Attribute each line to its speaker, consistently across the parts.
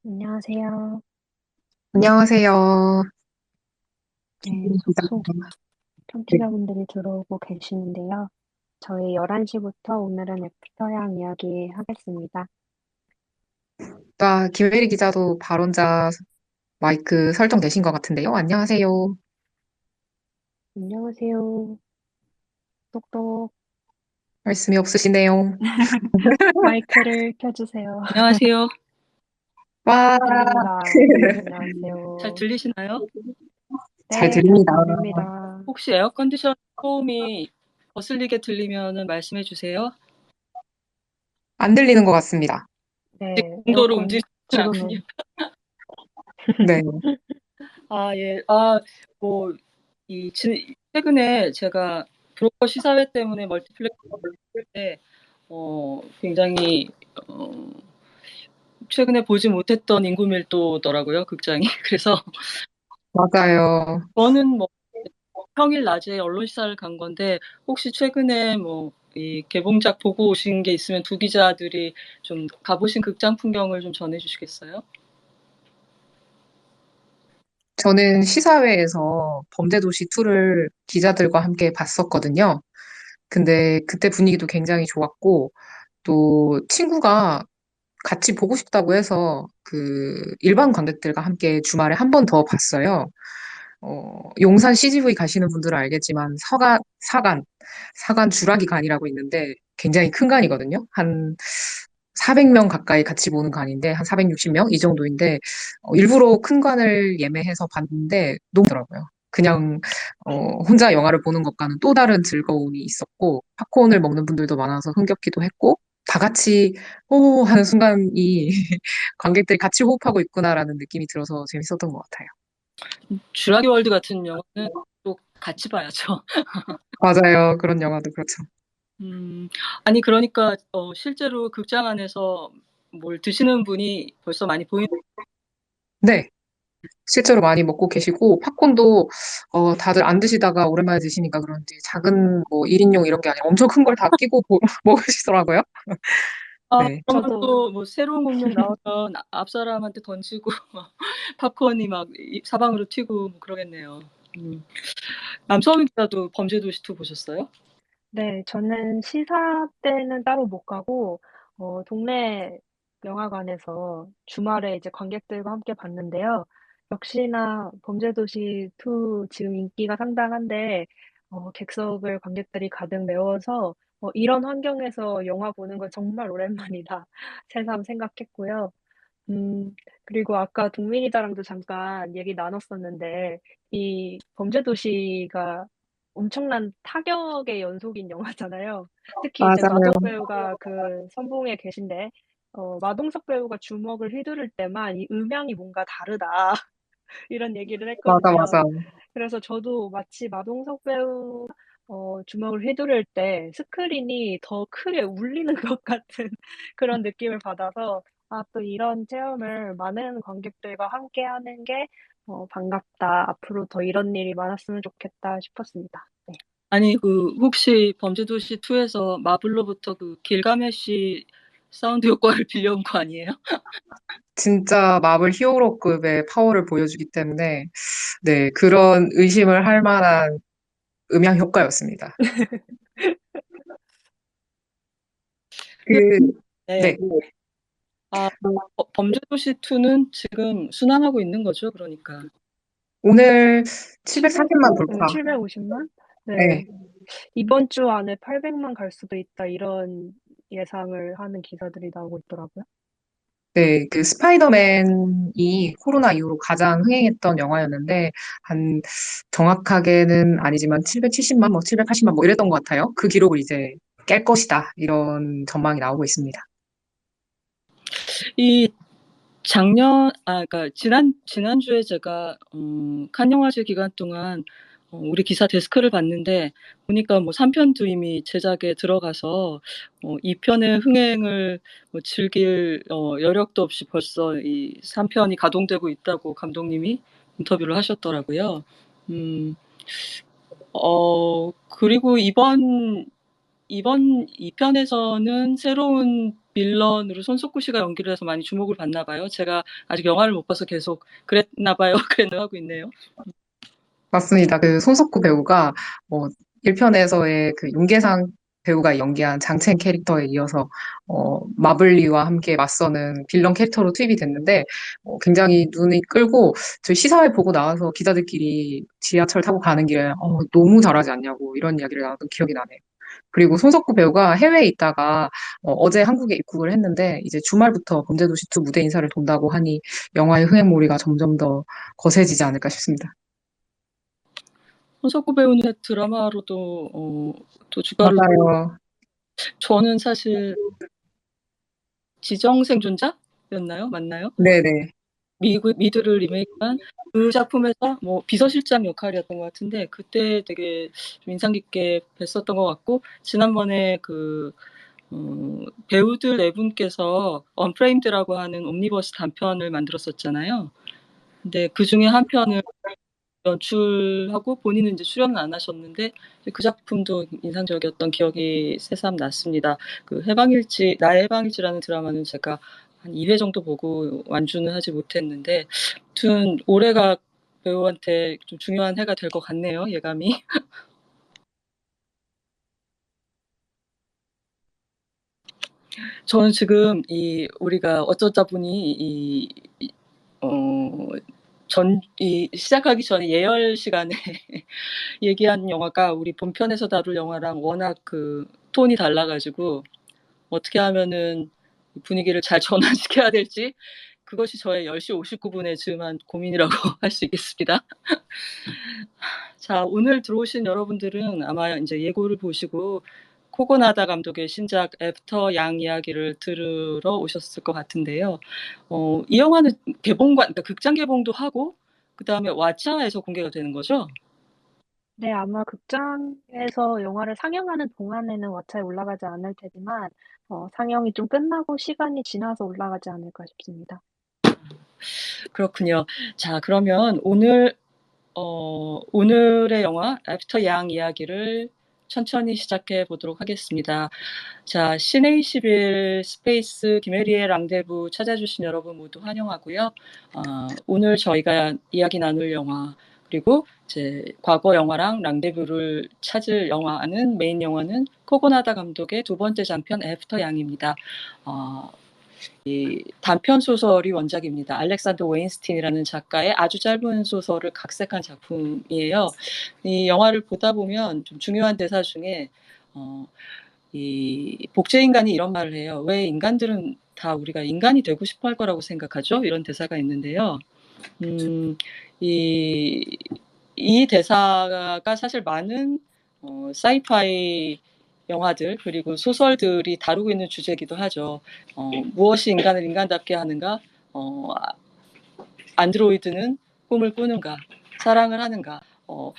Speaker 1: 안녕하세요.
Speaker 2: 안녕하세요.
Speaker 1: 네, 속속
Speaker 2: 기자입니다. 네.
Speaker 1: 청취자분들이 들어오고 계시는데요. 저희 11시부터 오늘은 애프터양 이야기 하겠습니다.
Speaker 2: 김혜리 기자도 발언자 마이크 설정되신 것 같은데요. 안녕하세요.
Speaker 1: 안녕하세요. 똑똑
Speaker 2: 말씀이 없으시네요.
Speaker 1: 마이크를 켜주세요.
Speaker 3: 안녕하세요.
Speaker 2: 와,
Speaker 1: 들립니다.
Speaker 3: 잘
Speaker 1: 안녕하세요.
Speaker 3: 들리시나요?
Speaker 2: 잘
Speaker 1: 네, 잘
Speaker 2: 들립니다.
Speaker 1: 들립니다.
Speaker 3: 혹시 에어컨디션 소음이 거슬리게 들리면 말씀해 주세요.
Speaker 2: 안 들리는 것 같습니다.
Speaker 3: 이
Speaker 1: 네,
Speaker 3: 정도로 움직이지
Speaker 1: 에어컨
Speaker 3: 않군요.
Speaker 1: 지금은
Speaker 2: 네,
Speaker 3: 아, 예. 뭐, 최근에 제가 브로커 시사회 때문에 멀티플렉스에 굉장히 어, 최근에 보지 못했던 인구 밀도더라고요, 극장이. 그래서
Speaker 2: 맞아요.
Speaker 3: 저는 뭐 평일 낮에 언론 시사를 간 건데 혹시 최근에 뭐 이 개봉작 보고 오신 게 있으면 두 기자들이 좀 가보신 극장 풍경을 좀 전해 주시겠어요?
Speaker 2: 저는 시사회에서 범죄도시 2를 기자들과 함께 봤었거든요. 근데 그때 분위기도 굉장히 좋았고, 또 친구가 같이 보고 싶다고 해서 그 일반 관객들과 함께 주말에 한 번 더 봤어요. 용산 CGV 가시는 분들은 알겠지만 사간 주라기 간이라고 있는데 굉장히 큰 간이거든요. 한 400명 가까이 같이 보는 간인데 한 460명 이 정도인데 일부러 큰 관을 예매해서 봤는데 너무 더라고요. 그냥 혼자 영화를 보는 것과는 또 다른 즐거움이 있었고 팝콘을 먹는 분들도 많아서 흥겹기도 했고 다 같이 호 하는 순간이 관객들이 같이 호흡하고 있구나라는 느낌이 들어서 재밌었던 것 같아요.
Speaker 3: 주라기 월드 같은 영화는 또 같이 봐야죠.
Speaker 2: 맞아요. 그런 영화도 그렇죠.
Speaker 3: 음, 아니 그러니까 실제로 극장 안에서 뭘 드시는 분이 벌써 많이 보이는.
Speaker 2: 네. 실제로 많이 먹고 계시고, 팝콘도, 다들 안 드시다가 오랜만에 드시니까 그런지 작은 뭐 1인용 이런 게 아니라 엄청 큰 걸 다 끼고 먹으시더라고요. 네.
Speaker 3: 그러면
Speaker 1: 저도
Speaker 3: 또 뭐 새로운 공룡 나오면 앞 사람한테 던지고 막 팝콘이 막 사방으로 튀고 뭐 그러겠네요. 남성희 기자도 범죄도시 2 보셨어요?
Speaker 1: 네, 저는 시사 때는 따로 못 가고, 동네 영화관에서 주말에 이제 관객들과 함께 봤는데요. 역시나 범죄도시 2 지금 인기가 상당한데, 객석을 관객들이 가득 메워서, 이런 환경에서 영화 보는 건 정말 오랜만이다. 새삼 생각했고요. 그리고 아까 동민이다랑도 잠깐 얘기 나눴었는데, 이 범죄도시가 엄청난 타격의 연속인 영화잖아요. 특히 이제
Speaker 2: 맞아요.
Speaker 1: 마동 배우가 그 선봉에 계신데, 마동석 배우가 주먹을 휘두를 때만 이 음향이 뭔가 다르다. 이런 얘기를
Speaker 2: 맞아,
Speaker 1: 했거든요.
Speaker 2: 맞아.
Speaker 1: 그래서 저도 마치 마동석 배우 주먹을 휘두를 때 스크린이 더 크게 울리는 것 같은 그런 느낌을 받아서 아, 또 이런 체험을 많은 관객들과 함께 하는 게 반갑다. 앞으로 더 이런 일이 많았으면 좋겠다 싶었습니다. 네.
Speaker 3: 아니 그 혹시 범죄도시 2에서 마블로부터 그 길가메시 사운드 효과를 빌려온 거 아니에요?
Speaker 2: 진짜 마블 히어로급의 파워를 보여주기 때문에, 네, 그런 의심을 할 만한 음향 효과였습니다.
Speaker 3: 그
Speaker 2: 그,
Speaker 3: 네.
Speaker 2: 네.
Speaker 3: 범죄도시 2는 지금 순항하고 있는 거죠, 그러니까.
Speaker 2: 오늘
Speaker 1: 700,
Speaker 2: 740만 돌파.
Speaker 1: 750만?
Speaker 2: 네.
Speaker 1: 네. 이번 주 안에 800만 갈 수도 있다. 이런 예상을 하는 기사들이 나오고 있더라고요.
Speaker 2: 네, 그 스파이더맨이 코로나 이후로 가장 흥행했던 영화였는데, 정확하게는 아니지만 770만, 뭐 780만 뭐 이랬던 것 같아요. 그 기록을 이제 깰 것이다. 이런 전망이 나오고 있습니다.
Speaker 3: 이 그러니까 지난주에 제가 칸 영화제 기간 동안 우리 기사 데스크를 봤는데 보니까 뭐 3편도 이미 제작에 들어가서 2편의 흥행을 뭐 즐길 여력도 없이 벌써 이 3편이 가동되고 있다고 감독님이 인터뷰를 하셨더라고요. 음, 그리고 이번 이번 2편에서는 새로운 빌런으로 손석구 씨가 연기를 해서 많이 주목을 받나 봐요. 제가 아직 영화를 못 봐서 계속 그랬나 봐요. 그랬나 하고 있네요.
Speaker 2: 맞습니다. 그 손석구 배우가 1편에서의 그 윤계상 배우가 연기한 장첸 캐릭터에 이어서 마블리와 함께 맞서는 빌런 캐릭터로 투입이 됐는데 굉장히 눈이 끌고 저희 시사회 보고 나와서 기자들끼리 지하철 타고 가는 길에 너무 잘하지 않냐고 이런 이야기를 나눴던 기억이 나네요. 그리고 손석구 배우가 해외에 있다가 어제 한국에 입국을 했는데 이제 주말부터 범죄도시 2 무대 인사를 돈다고 하니 영화의 흥행몰이가 점점 더 거세지지 않을까 싶습니다.
Speaker 3: 손석구 배우는 드라마로도 또 주가를
Speaker 2: 맞아요.
Speaker 3: 저는 사실 지정생존자였나요? 맞나요?
Speaker 2: 네네.
Speaker 3: 미드를 리메이크한 그 작품에서 뭐 비서실장 역할이었던 것 같은데 그때 되게 좀 인상 깊게 뵀었던 것 같고 지난번에 배우들 네 분께서 언프레임드라고 하는 옴니버스 단편을 만들었었잖아요. 근데 그 중에 한 편을 연출하고 본인은 이제 출연은 안 하셨는데 그 작품도 인상적이었던 기억이 새삼 났습니다. 그 해방일지 나의 해방일지라는 드라마는 제가 한 2회 정도 보고 완주는 하지 못했는데 아무튼 올해가 배우한테 좀 중요한 해가 될 것 같네요. 예감이. 저는 지금 우리가 어쩌다 보니 시작하기 전에 예열 시간에 얘기한 영화가 우리 본편에서 다룰 영화랑 워낙 그 톤이 달라가지고 어떻게 하면은 분위기를 잘 전환시켜야 될지 그것이 저의 10시 59분에 즈음한 고민이라고 할 수 있겠습니다. 자, 오늘 들어오신 여러분들은 아마 이제 예고를 보시고 코고나다 감독의 신작 애프터 양 이야기를 들으러 오셨을 것 같은데요. 이 영화는 그러니까 극장 개봉도 하고 그다음에 왓챠에서 공개가 되는 거죠?
Speaker 1: 네, 아마 극장에서 영화를 상영하는 동안에는 왓챠에 올라가지 않을 테지만, 상영이 좀 끝나고 시간이 지나서 올라가지 않을까 싶습니다.
Speaker 3: 그렇군요. 자, 그러면 오늘의 영화 애프터 양 이야기를 천천히 시작해 보도록 하겠습니다. 자, 신의 21 스페이스 김혜리의 랑데부 찾아주신 여러분 모두 환영하고요. 오늘 저희가 이야기 나눌 영화 그리고 이제 과거 영화랑 랑데부를 찾을 영화는 메인 영화는 코고나다 감독의 두 번째 장편 애프터 양입니다. 이 단편 소설이 원작입니다. 알렉산더 웨인스틴이라는 작가의 아주 짧은 소설을 각색한 작품이에요. 이 영화를 보다 보면 좀 중요한 대사 중에 이 복제인간이 이런 말을 해요. 왜 인간들은 다 우리가 인간이 되고 싶어 할 거라고 생각하죠? 이런 대사가 있는데요. 이 대사가 사실 많은 사이파이 영화들 그리고 소설들이 다루고 있는 주제이기도 하죠. 무엇이 인간을 인간답게 하는가? 안드로이드는 꿈을 꾸는가? 사랑을 하는가?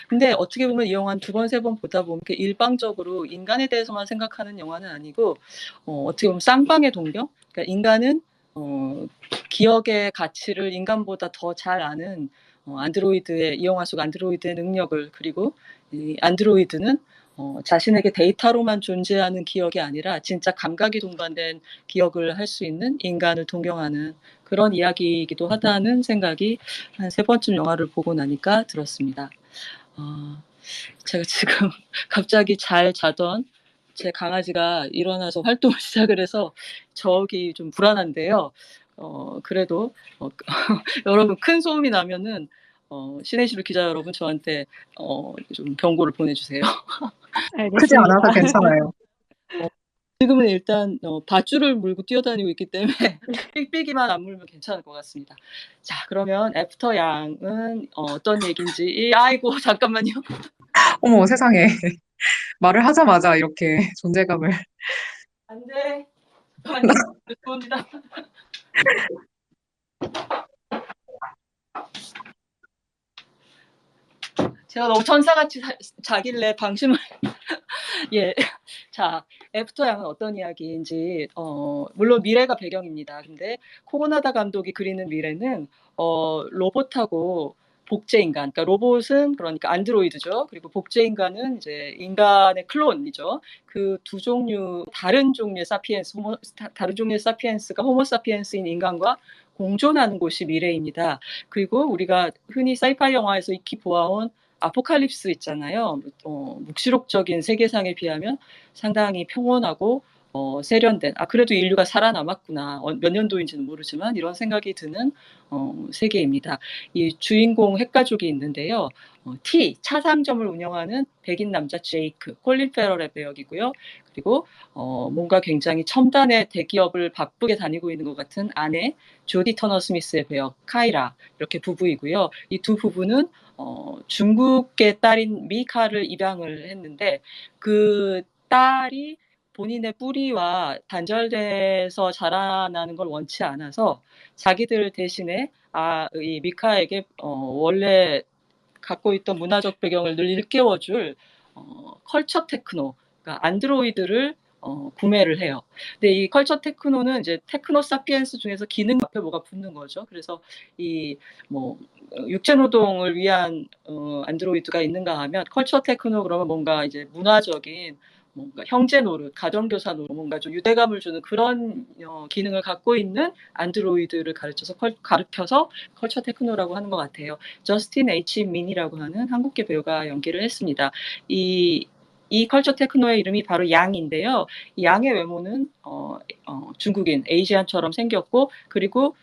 Speaker 3: 근데 어떻게 보면 이 영화는 두 번, 세 번 보다 보면 일방적으로 인간에 대해서만 생각하는 영화는 아니고 어떻게 보면 쌍방의 동경? 그러니까 인간은 기억의 가치를 인간보다 더 잘 아는 이 영화 속 안드로이드의 능력을 그리고 이 안드로이드는 자신에게 데이터로만 존재하는 기억이 아니라 진짜 감각이 동반된 기억을 할 수 있는 인간을 동경하는 그런 이야기이기도 하다는 생각이 한 세 번쯤 영화를 보고 나니까 들었습니다. 제가 지금 갑자기 잘 자던 제 강아지가 일어나서 활동을 시작을 해서 저기 좀 불안한데요. 그래도 여러분 큰 소음이 나면은 신혜시루 기자 여러분 저한테 좀 경고를 보내주세요.
Speaker 2: 크지
Speaker 1: 알겠습니다.
Speaker 2: 않아서 괜찮아요.
Speaker 3: 지금은 일단 밧줄을 물고 뛰어다니고 있기 때문에 삑삑이만 안 물면 괜찮을 것 같습니다. 자, 그러면 애프터 양은 어떤 얘기인지 아이고 잠깐만요.
Speaker 2: 어머, 세상에. 말을 하자마자 이렇게 존재감을.
Speaker 3: 안 돼. 잠깐만요. 죄송합니다. 제가 너무 천사같이 자길래 방심을 예. 자, 애프터 양은 어떤 이야기인지 물론 미래가 배경입니다. 근데 코고나다 감독이 그리는 미래는 로봇하고 복제 인간, 그러니까 로봇은 그러니까 안드로이드죠. 그리고 복제 인간은 이제 인간의 클론이죠. 그 두 종류, 다른 종류의 사피엔스, 다른 종류의 사피엔스가 호모사피엔스인 인간과 공존하는 곳이 미래입니다. 그리고 우리가 흔히 사이파이 영화에서 익히 보아온 아포칼립스 있잖아요. 묵시록적인 세계상에 비하면 상당히 평온하고 세련된, 그래도 인류가 살아남았구나. 몇 년도인지는 모르지만 이런 생각이 드는 세계입니다. 이 주인공 핵가족이 있는데요. 차상점을 운영하는 백인 남자 제이크, 콜린 페럴의 배역이고요. 그리고 뭔가 굉장히 첨단의 대기업을 바쁘게 다니고 있는 것 같은 아내 조디 터너 스미스의 배역 카이라, 이렇게 부부이고요. 이 두 부부는 중국의 딸인 미카를 입양을 했는데 그 딸이 본인의 뿌리와 단절돼서 자라나는 걸 원치 않아서 자기들 대신에 이 미카에게 원래 갖고 있던 문화적 배경을 늘 일깨워줄 컬처 테크노, 그러니까 안드로이드를 구매를 해요. 근데 이 컬처 테크노는 이제 테크노 사피엔스 중에서 기능 앞에 뭐가 붙는 거죠. 그래서 이 뭐 육체 노동을 위한 안드로이드가 있는가 하면 컬처 테크노 그러면 뭔가 이제 문화적인 뭔가 형제 노릇, 가정교사 노릇, 뭔가 좀 유대감을 주는 그런 기능을 갖고 있는 안드로이드를 가르쳐서 컬처 테크노라고 하는 것 같아요. 저스틴 H. 민이라고 하는 한국계 배우가 연기를 했습니다. 이 컬처 테크노의 이름이 바로 양인데요. 이 양의 외모는 중국인, 에이시안처럼 생겼고, 그리고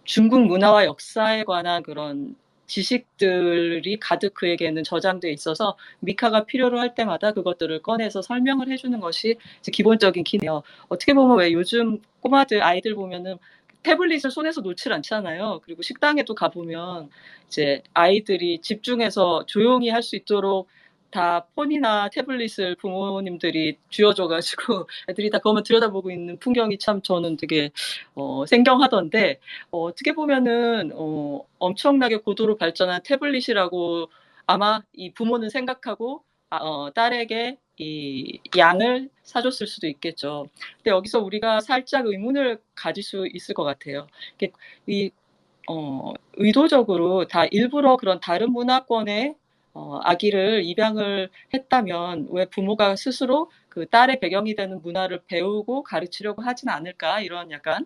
Speaker 3: 중국 문화와 역사에 관한 그런 지식들이 가득 그에게는 저장돼 있어서 미카가 필요로 할 때마다 그것들을 꺼내서 설명을 해주는 것이 이제 기본적인 키네요. 어떻게 보면 왜 요즘 꼬마들, 아이들 보면은 태블릿을 손에서 놓질 않잖아요. 그리고 식당에도 가보면 이제 아이들이 집중해서 조용히 할 수 있도록 다 폰이나 태블릿을 부모님들이 쥐어줘가지고 애들이 다 그것만 들여다보고 있는 풍경이 참 저는 되게 생경하던데 어떻게 보면은 엄청나게 고도로 발전한 태블릿이라고 아마 이 부모는 생각하고 딸에게 이 양을 사줬을 수도 있겠죠. 근데 여기서 우리가 살짝 의문을 가질 수 있을 것 같아요. 이 의도적으로 다 일부러 그런 다른 문화권의 아기를 입양을 했다면 왜 부모가 스스로 그 딸의 배경이 되는 문화를 배우고 가르치려고 하진 않을까, 이런 약간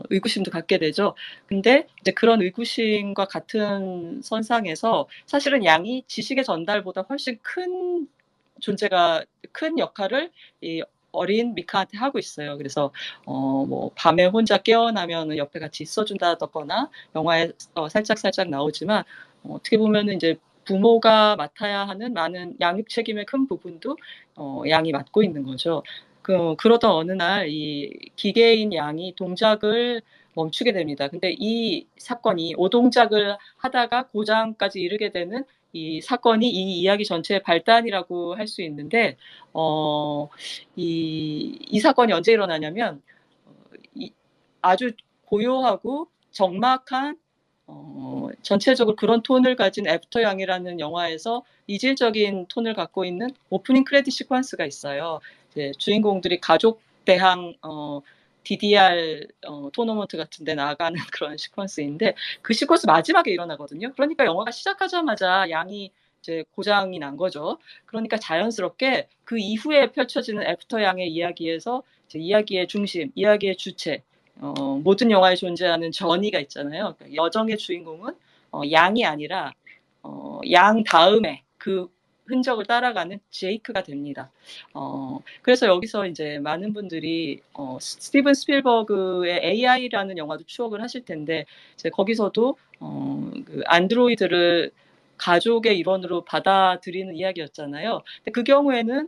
Speaker 3: 의구심도 갖게 되죠. 근데 이제 그런 의구심과 같은 선상에서 사실은 양이 지식의 전달보다 훨씬 큰 역할을 이 어린 미카한테 하고 있어요. 그래서 뭐 밤에 혼자 깨어나면 옆에 같이 있어준다거나 영화에 살짝 나오지만 어떻게 보면은 이제 부모가 맡아야 하는 많은 양육 책임의 큰 부분도 양이 맡고 있는 거죠. 그러던 어느 날 이 기계인 양이 동작을 멈추게 됩니다. 근데 이 사건이 오동작을 하다가 고장까지 이르게 되는 이 사건이 이 이야기 전체의 발단이라고 할 수 있는데, 이 사건이 언제 일어나냐면, 아주 고요하고 적막한, 전체적으로 그런 톤을 가진 애프터 양이라는 영화에서 이질적인 톤을 갖고 있는 오프닝 크레딧 시퀀스가 있어요. 이제 주인공들이 가족 대항, DDR 토너먼트 같은 데 나가는 그런 시퀀스인데 그 시퀀스 마지막에 일어나거든요. 그러니까 영화가 시작하자마자 양이 이제 고장이 난 거죠. 그러니까 자연스럽게 그 이후에 펼쳐지는 애프터 양의 이야기에서 이제 이야기의 중심, 이야기의 주체, 모든 영화에 존재하는 전이가 있잖아요. 그러니까 여정의 주인공은 양이 아니라 양 다음에 그 흔적을 따라가는 제이크가 됩니다. 그래서 여기서 이제 많은 분들이 스티븐 스필버그의 AI라는 영화도 추억을 하실 텐데 이제 거기서도 그 안드로이드를 가족의 일원으로 받아들이는 이야기였잖아요. 근데 그 경우에는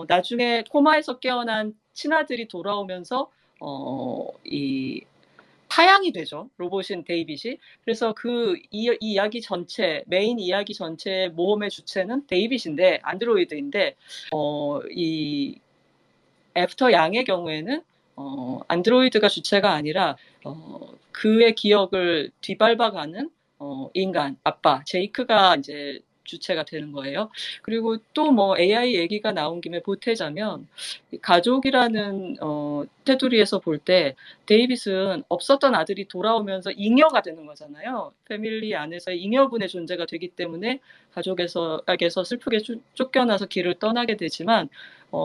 Speaker 3: 나중에 코마에서 깨어난 친아들이 돌아오면서 이 파양이 되죠. 로봇인 데이빗이. 그래서 이 이야기 전체, 메인 이야기 전체의 모험의 주체는 데이빗인데, 안드로이드인데, 이 애프터 양의 경우에는 안드로이드가 주체가 아니라 그의 기억을 뒤밟아가는 인간, 아빠, 제이크가 이제 주체가 되는 거예요. 그리고 또 뭐 AI 얘기가 나온 김에 보태자면 가족이라는 테두리에서 볼 때 데이빗은 없었던 아들이 돌아오면서 잉여가 되는 거잖아요. 패밀리 안에서의 잉여분의 존재가 되기 때문에 가족에서 슬프게 쫓겨나서 길을 떠나게 되지만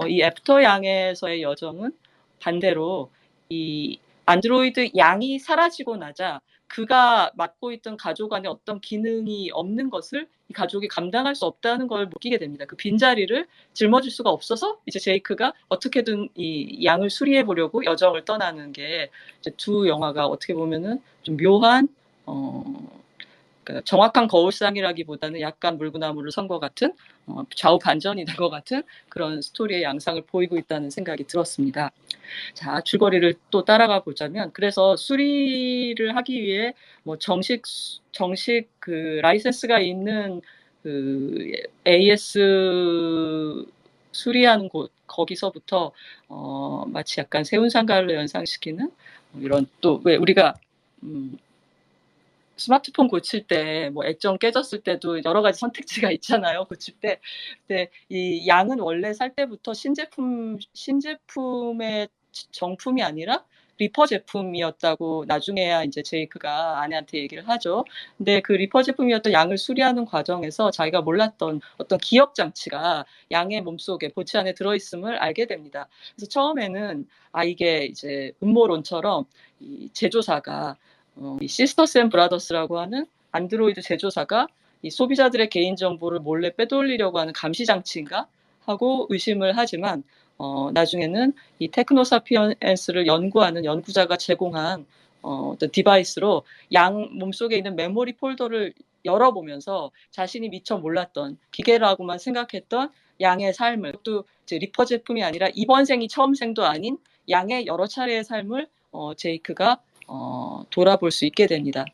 Speaker 3: 이 애프터 양에서의 여정은 반대로 이 안드로이드 양이 사라지고 나자 그가 맡고 있던 가족 안에 어떤 기능이 없는 것을 이 가족이 감당할 수 없다는 걸 느끼게 됩니다. 그 빈자리를 짊어질 수가 없어서 이제 제이크가 어떻게든 이 양을 수리해 보려고 여정을 떠나는 게 이제 두 영화가 어떻게 보면은 좀 묘한 그러니까 정확한 거울상이라기보다는 약간 물구나무를 선 것 같은 좌우 반전이 된 것 같은 그런 스토리의 양상을 보이고 있다는 생각이 들었습니다. 자, 줄거리를 또 따라가 보자면 그래서 수리를 하기 위해 뭐 정식 그 라이센스가 있는 그 AS 수리하는 곳 거기서부터 마치 약간 세운상가를 연상시키는 이런 또 왜 우리가 스마트폰 고칠 때 뭐 액정 깨졌을 때도 여러 가지 선택지가 있잖아요. 고칠 때. 근데 이 양은 원래 살 때부터 신제품의 정품이 아니라 리퍼 제품이었다고 나중에야 이제 제이크가 아내한테 얘기를 하죠. 근데 그 리퍼 제품이었던 양을 수리하는 과정에서 자기가 몰랐던 어떤 기억 장치가 양의 몸속에 보치 안에 들어있음을 알게 됩니다. 그래서 처음에는 이게 이제 음모론처럼 이 제조사가 이 시스터스 앤 브라더스라고 하는 안드로이드 제조사가 이 소비자들의 개인정보를 몰래 빼돌리려고 하는 감시장치인가 하고 의심을 하지만 나중에는 이 테크노사피엔스를 연구하는 연구자가 제공한 어떤 디바이스로 양 몸속에 있는 메모리 폴더를 열어보면서 자신이 미처 몰랐던 기계라고만 생각했던 양의 삶을 또 이제 리퍼 제품이 아니라 이번 생이 처음 생도 아닌 양의 여러 차례의 삶을 제이크가 돌아볼 수 있게 됩니다.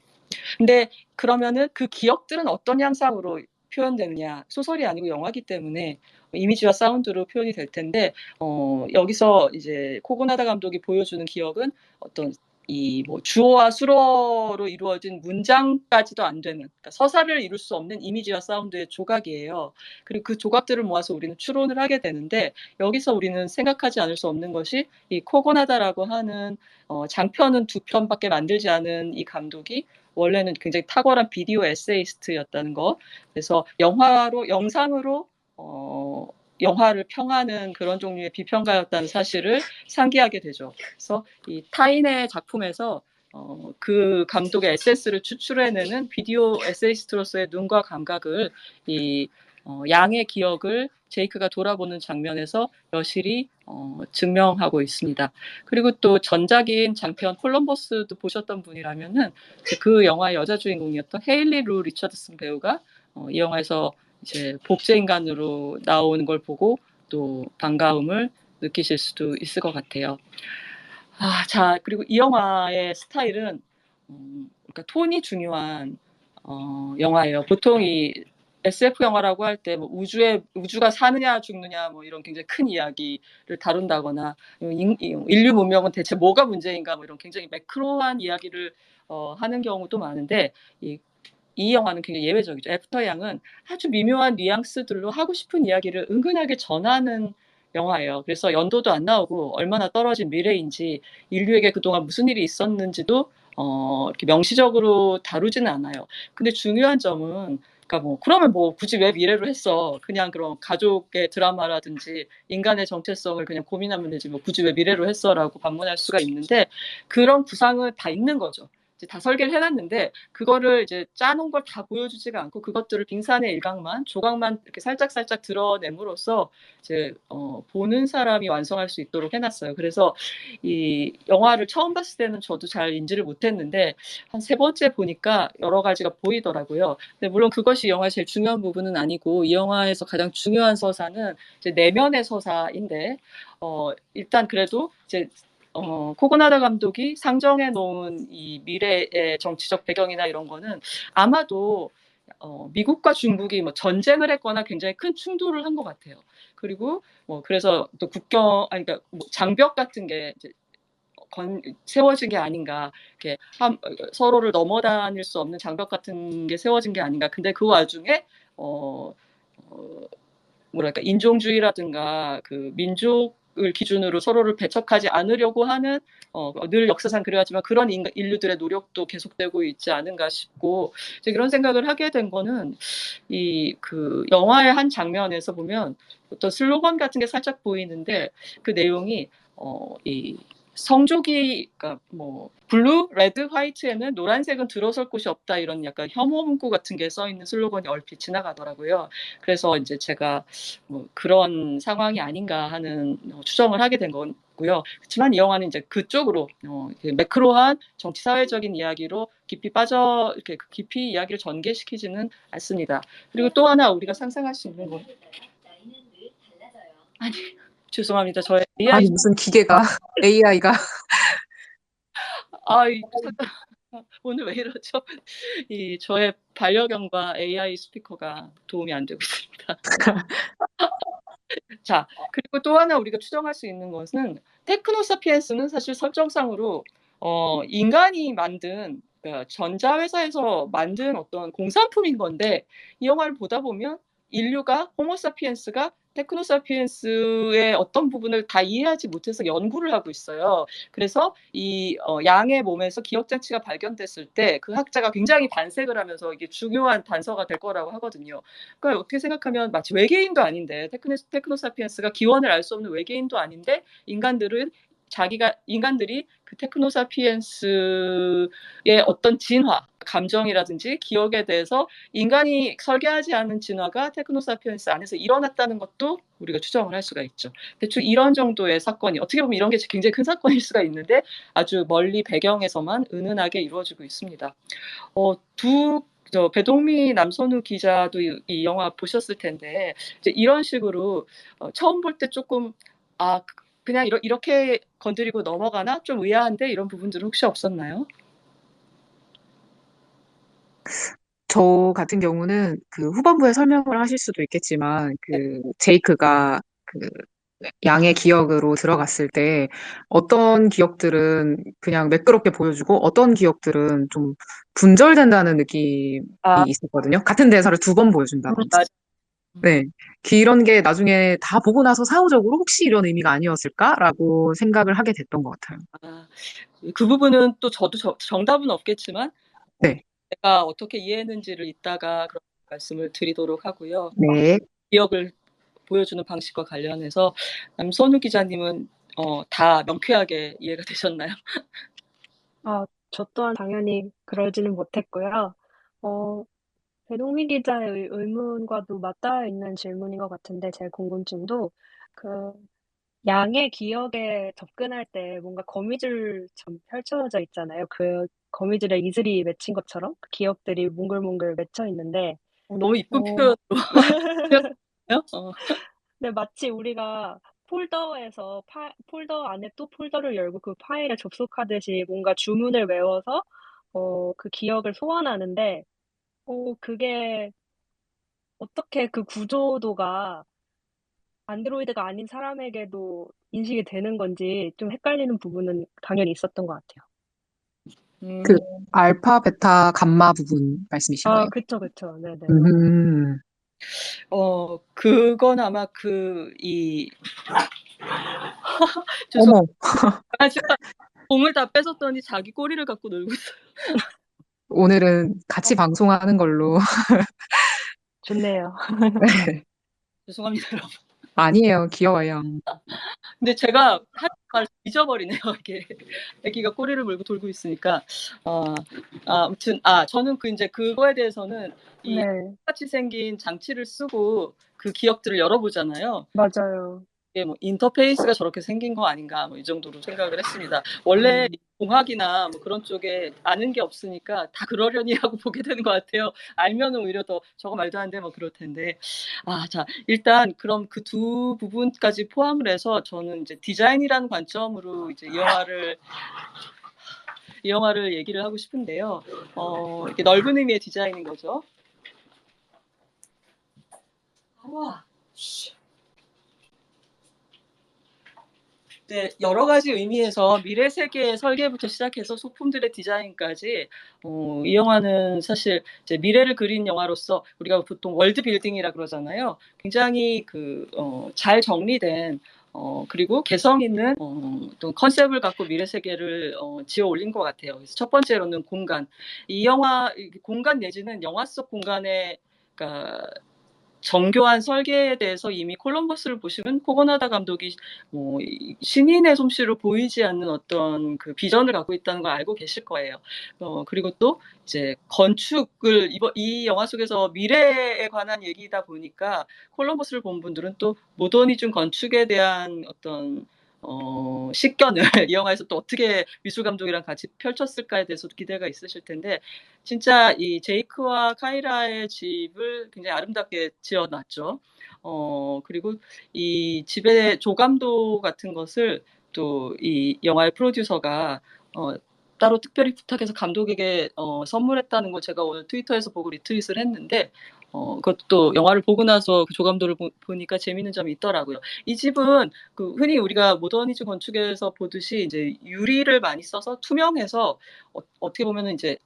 Speaker 3: 근데 그러면은 그 기억들은 어떤 양상으로 표현되느냐? 소설이 아니고 영화기 때문에 이미지와 사운드로 표현이 될 텐데 여기서 이제 코고나다 감독이 보여주는 기억은 어떤 이 뭐 주어와 수어로 이루어진 문장까지도 안 되는 그러니까 서사를 이룰 수 없는 이미지와 사운드의 조각이에요. 그리고 그 조각들을 모아서 우리는 추론을 하게 되는데 여기서 우리는 생각하지 않을 수 없는 것이 이 코고나다라고 하는 장편은 2편밖에 만들지 않은 이 감독이 원래는 굉장히 탁월한 비디오 에세이스트였다는 거. 그래서 영상으로 영화를 평하는 그런 종류의 비평가였다는 사실을 상기하게 되죠. 그래서 이 타인의 작품에서 그 감독의 에센스를 추출해내는 비디오 에세이스트로서의 눈과 감각을 이 양의 기억을 제이크가 돌아보는 장면에서 여실히 증명하고 있습니다. 그리고 또 전작인 장편 콜럼버스도 보셨던 분이라면은 그 영화의 여자 주인공이었던 헤일리 루 리처드슨 배우가 이 영화에서 이제 복제 인간으로 나오는 걸 보고 또 반가움을 느끼실 수도 있을 것 같아요. 자, 그리고 이 영화의 스타일은 그러니까 톤이 중요한 영화예요. 보통 이 SF 영화라고 할 때 뭐 우주가 사느냐 죽느냐 뭐 이런 굉장히 큰 이야기를 다룬다거나 인류 문명은 대체 뭐가 문제인가 뭐 이런 굉장히 매크로한 이야기를 하는 경우도 많은데 이 영화는 굉장히 예외적이죠. 애프터 양은 아주 미묘한 뉘앙스들로 하고 싶은 이야기를 은근하게 전하는 영화예요. 그래서 연도도 안 나오고 얼마나 떨어진 미래인지 인류에게 그동안 무슨 일이 있었는지도 이렇게 명시적으로 다루지는 않아요. 근데 중요한 점은 그러니까 그러면 굳이 왜 미래로 했어? 그냥 그런 가족의 드라마라든지 인간의 정체성을 그냥 고민하면 되지 굳이 왜 미래로 했어라고 반문할 수가 있는데 그런 구상은 다 있는 거죠. 이제 다 설계를 해놨는데 그거를 이제 짜놓은 걸 다 보여주지가 않고 그것들을 빙산의 일각만 조각만 이렇게 살짝 드러냄으로써 이제 보는 사람이 완성할 수 있도록 해놨어요. 그래서 이 영화를 처음 봤을 때는 저도 잘 인지를 못했는데 한 3번째 보니까 여러 가지가 보이더라고요. 근데 물론 그것이 영화의 제일 중요한 부분은 아니고 이 영화에서 가장 중요한 서사는 이제 내면의 서사인데 일단 그래도 이제 코고나다 감독이 상정해 놓은 이 미래의 정치적 배경이나 이런 거는 아마도 미국과 중국이 뭐 전쟁을 했거나 굉장히 큰 충돌을 한 것 같아요. 그리고 그래서 또 그러니까 장벽 같은 게 이제 세워진 게 아닌가, 이렇게 서로를 넘어다닐 수 없는 장벽 같은 게 세워진 게 아닌가. 근데 그 와중에 어, 어, 뭐랄까 인종주의라든가 그 민족을 기준으로 서로를 배척하지 않으려고 하는 늘 역사상 그래왔지만 그런 인류들의 노력도 계속되고 있지 않은가 싶고 이제 그런 생각을 하게 된 거는 이 그 영화의 한 장면에서 보면 어떤 슬로건 같은 게 살짝 보이는데 그 내용이 이 성조기 그러니까 뭐 블루, 레드, 화이트에는 노란색은 들어설 곳이 없다 이런 약간 혐오 문구 같은 게 써 있는 슬로건이 얼핏 지나가더라고요. 그래서 이제 제가 뭐 그런 상황이 아닌가 하는 추정을 하게 된 거고요. 그렇지만 이 영화는 이제 그쪽으로 매크로한 정치 사회적인 이야기로 깊이 빠져 이렇게 깊이 이야기를 전개시키지는 않습니다. 그리고 또 하나 우리가 상상할 수 있는 건 아니 죄송합니다. 저의 AI
Speaker 2: 아니, 무슨 기계가, AI가.
Speaker 3: 아이 오늘 왜 이러죠? 이 저의 반려견과 AI 스피커가 도움이 안 되고 있습니다. 자, 그리고 또 하나 우리가 추정할 수 있는 것은 테크노사피엔스는 사실 설정상으로 인간이 만든 그러니까 전자회사에서 만든 어떤 공산품인 건데 이 영화를 보다 보면 인류가 호모사피엔스가 테크노사피엔스의 어떤 부분을 다 이해하지 못해서 연구를 하고 있어요. 그래서 이 양의 몸에서 기억장치가 발견됐을 때 그 학자가 굉장히 반색을 하면서 이게 중요한 단서가 될 거라고 하거든요. 그러니까 어떻게 생각하면 마치 외계인도 아닌데 테크노사피엔스가 기원을 알 수 없는 외계인도 아닌데 인간들이 그 테크노사피엔스의 어떤 진화, 감정이라든지 기억에 대해서 인간이 설계하지 않은 진화가 테크노사피엔스 안에서 일어났다는 것도 우리가 추정을 할 수가 있죠. 대충 이런 정도의 사건이 어떻게 보면 이런 게 굉장히 큰 사건일 수가 있는데 아주 멀리 배경에서만 은은하게 이루어지고 있습니다. 배동미 남선우 기자도 이 영화 보셨을 텐데 이제 이런 식으로 처음 볼 때 조금 그냥 이렇게 건드리고 넘어가나 좀 의아한데 이런 부분들은 혹시 없었나요?
Speaker 2: 저 같은 경우는 그 후반부에 설명을 하실 수도 있겠지만, 그 제이크가 그 양의 기억으로 들어갔을 때 어떤 기억들은 그냥 매끄럽게 보여주고 어떤 기억들은 좀 분절된다는 느낌이
Speaker 3: 아,
Speaker 2: 있었거든요. 같은 대사를 두 번 보여준다든지.
Speaker 3: 맞,
Speaker 2: 네. 이런 게 나중에 다 보고 나서 사후적으로 혹시 이런 의미가 아니었을까라고 생각을 하게 됐던 것 같아요.
Speaker 3: 아, 그 부분은 또 저도 정답은 없겠지만
Speaker 2: 네.
Speaker 3: 제가 어떻게 이해했는지를 이따가 그런 말씀을 드리도록 하고요.
Speaker 2: 네.
Speaker 3: 기억을 보여주는 방식과 관련해서 남선우 기자님은 다 명쾌하게 이해가 되셨나요?
Speaker 1: 저 또한 당연히 그러지는 못했고요. 어, 배동미 기자의 의문과도 맞닿아 있는 질문인 것 같은데, 제 궁금증도 그 양의 기억에 접근할 때 뭔가 거미줄처럼 펼쳐져 있잖아요. 그 거미줄에 이슬이 맺힌 것처럼 그 기억들이 몽글몽글 맺혀 있는데,
Speaker 3: 너무 이쁜
Speaker 1: 어,
Speaker 3: 표현으로 표현했나요?
Speaker 1: 근데 마치 우리가 폴더 안에 또 폴더를 열고 그 파일에 접속하듯이 뭔가 주문을 외워서 그 기억을 소환하는데, 그게 어떻게 그 구조도가 안드로이드가 아닌 사람에게도 인식이 되는 건지 좀 헷갈리는 부분은 당연히 있었던 것 같아요.
Speaker 2: 그
Speaker 3: 음,
Speaker 2: 알파, 베타, 감마 부분 말씀이신 거예요?
Speaker 1: 그쵸, 그쵸. 네네.
Speaker 2: 음.
Speaker 3: 그건 아마 이 죄송
Speaker 2: 어머,
Speaker 3: 제가 공을 다 뺏었더니 자기 꼬리를 갖고 놀고 있어요.
Speaker 2: 오늘은 같이 방송하는 걸로.
Speaker 1: 좋네요.
Speaker 2: 네.
Speaker 3: 죄송합니다, 여러분.
Speaker 2: 아니에요. 귀여워요.
Speaker 3: 근데 제가 할 말 잊어버리네요. 이게 아기가 꼬리를 물고 돌고 있으니까. 아무튼 저는 이제 그거에 대해서는 이
Speaker 1: 네,
Speaker 3: 같이 생긴 장치를 쓰고 그 기억들을 열어보잖아요.
Speaker 1: 맞아요.
Speaker 3: 이게 뭐 인터페이스가 저렇게 생긴 거 아닌가 뭐 이 정도로 생각을 했습니다. 원래
Speaker 1: 음,
Speaker 3: 공학이나 뭐 그런 쪽에 아는 게 없으니까 다 그러려니 하고 보게 되는 것 같아요. 알면은 오히려 더 저거 말도 안 돼 뭐 그럴 텐데. 자, 일단 그럼 그 두 부분까지 포함을 해서 저는 이제 디자인이라는 관점으로 이제 이 영화를 얘기를 하고 싶은데요. 이렇게 넓은 의미의 디자인인 거죠. 와. 네, 여러 가지 의미에서 미래 세계의 설계부터 시작해서 소품들의 디자인까지 이 영화는 사실 이제 미래를 그린 영화로서 우리가 보통 월드 빌딩이라 그러잖아요. 굉장히 잘 정리된 그리고 개성 있는 또 컨셉을 갖고 미래 세계를 지어 올린 것 같아요. 그래서 첫 번째로는 공간. 이 영화 공간 내지는 영화 속 공간에 그러니까 정교한 설계에 대해서 이미 콜럼버스를 보시면 코고나다 감독이 신인의 솜씨로 보이지 않는 어떤 그 비전을 갖고 있다는 걸 알고 계실 거예요. 그리고 또 이제 건축을 이 영화 속에서 미래에 관한 얘기다 보니까 콜럼버스를 본 분들은 또 모더니즘 건축에 대한 어떤 식견을 이 영화에서 또 어떻게 미술 감독이랑 같이 펼쳤을까에 대해서도 기대가 있으실 텐데 진짜 이 제이크와 카이라의 집을 굉장히 아름답게 지어놨죠. 그리고 이 집의 조감도 같은 것을 또 이 영화의 프로듀서가 따로 특별히 부탁해서 감독에게 선물했다는 걸 제가 오늘 트위터에서 보고 리트윗을 했는데 그것도 영화를 보고 나서 그 조감도를 보니까 재미있는 점이 있더라고요. 이 집은 흔히 우리가 모더니즘 건축에서 보듯이 이제 유리를 많이 써서 투명해서 어떻게 보면은 이제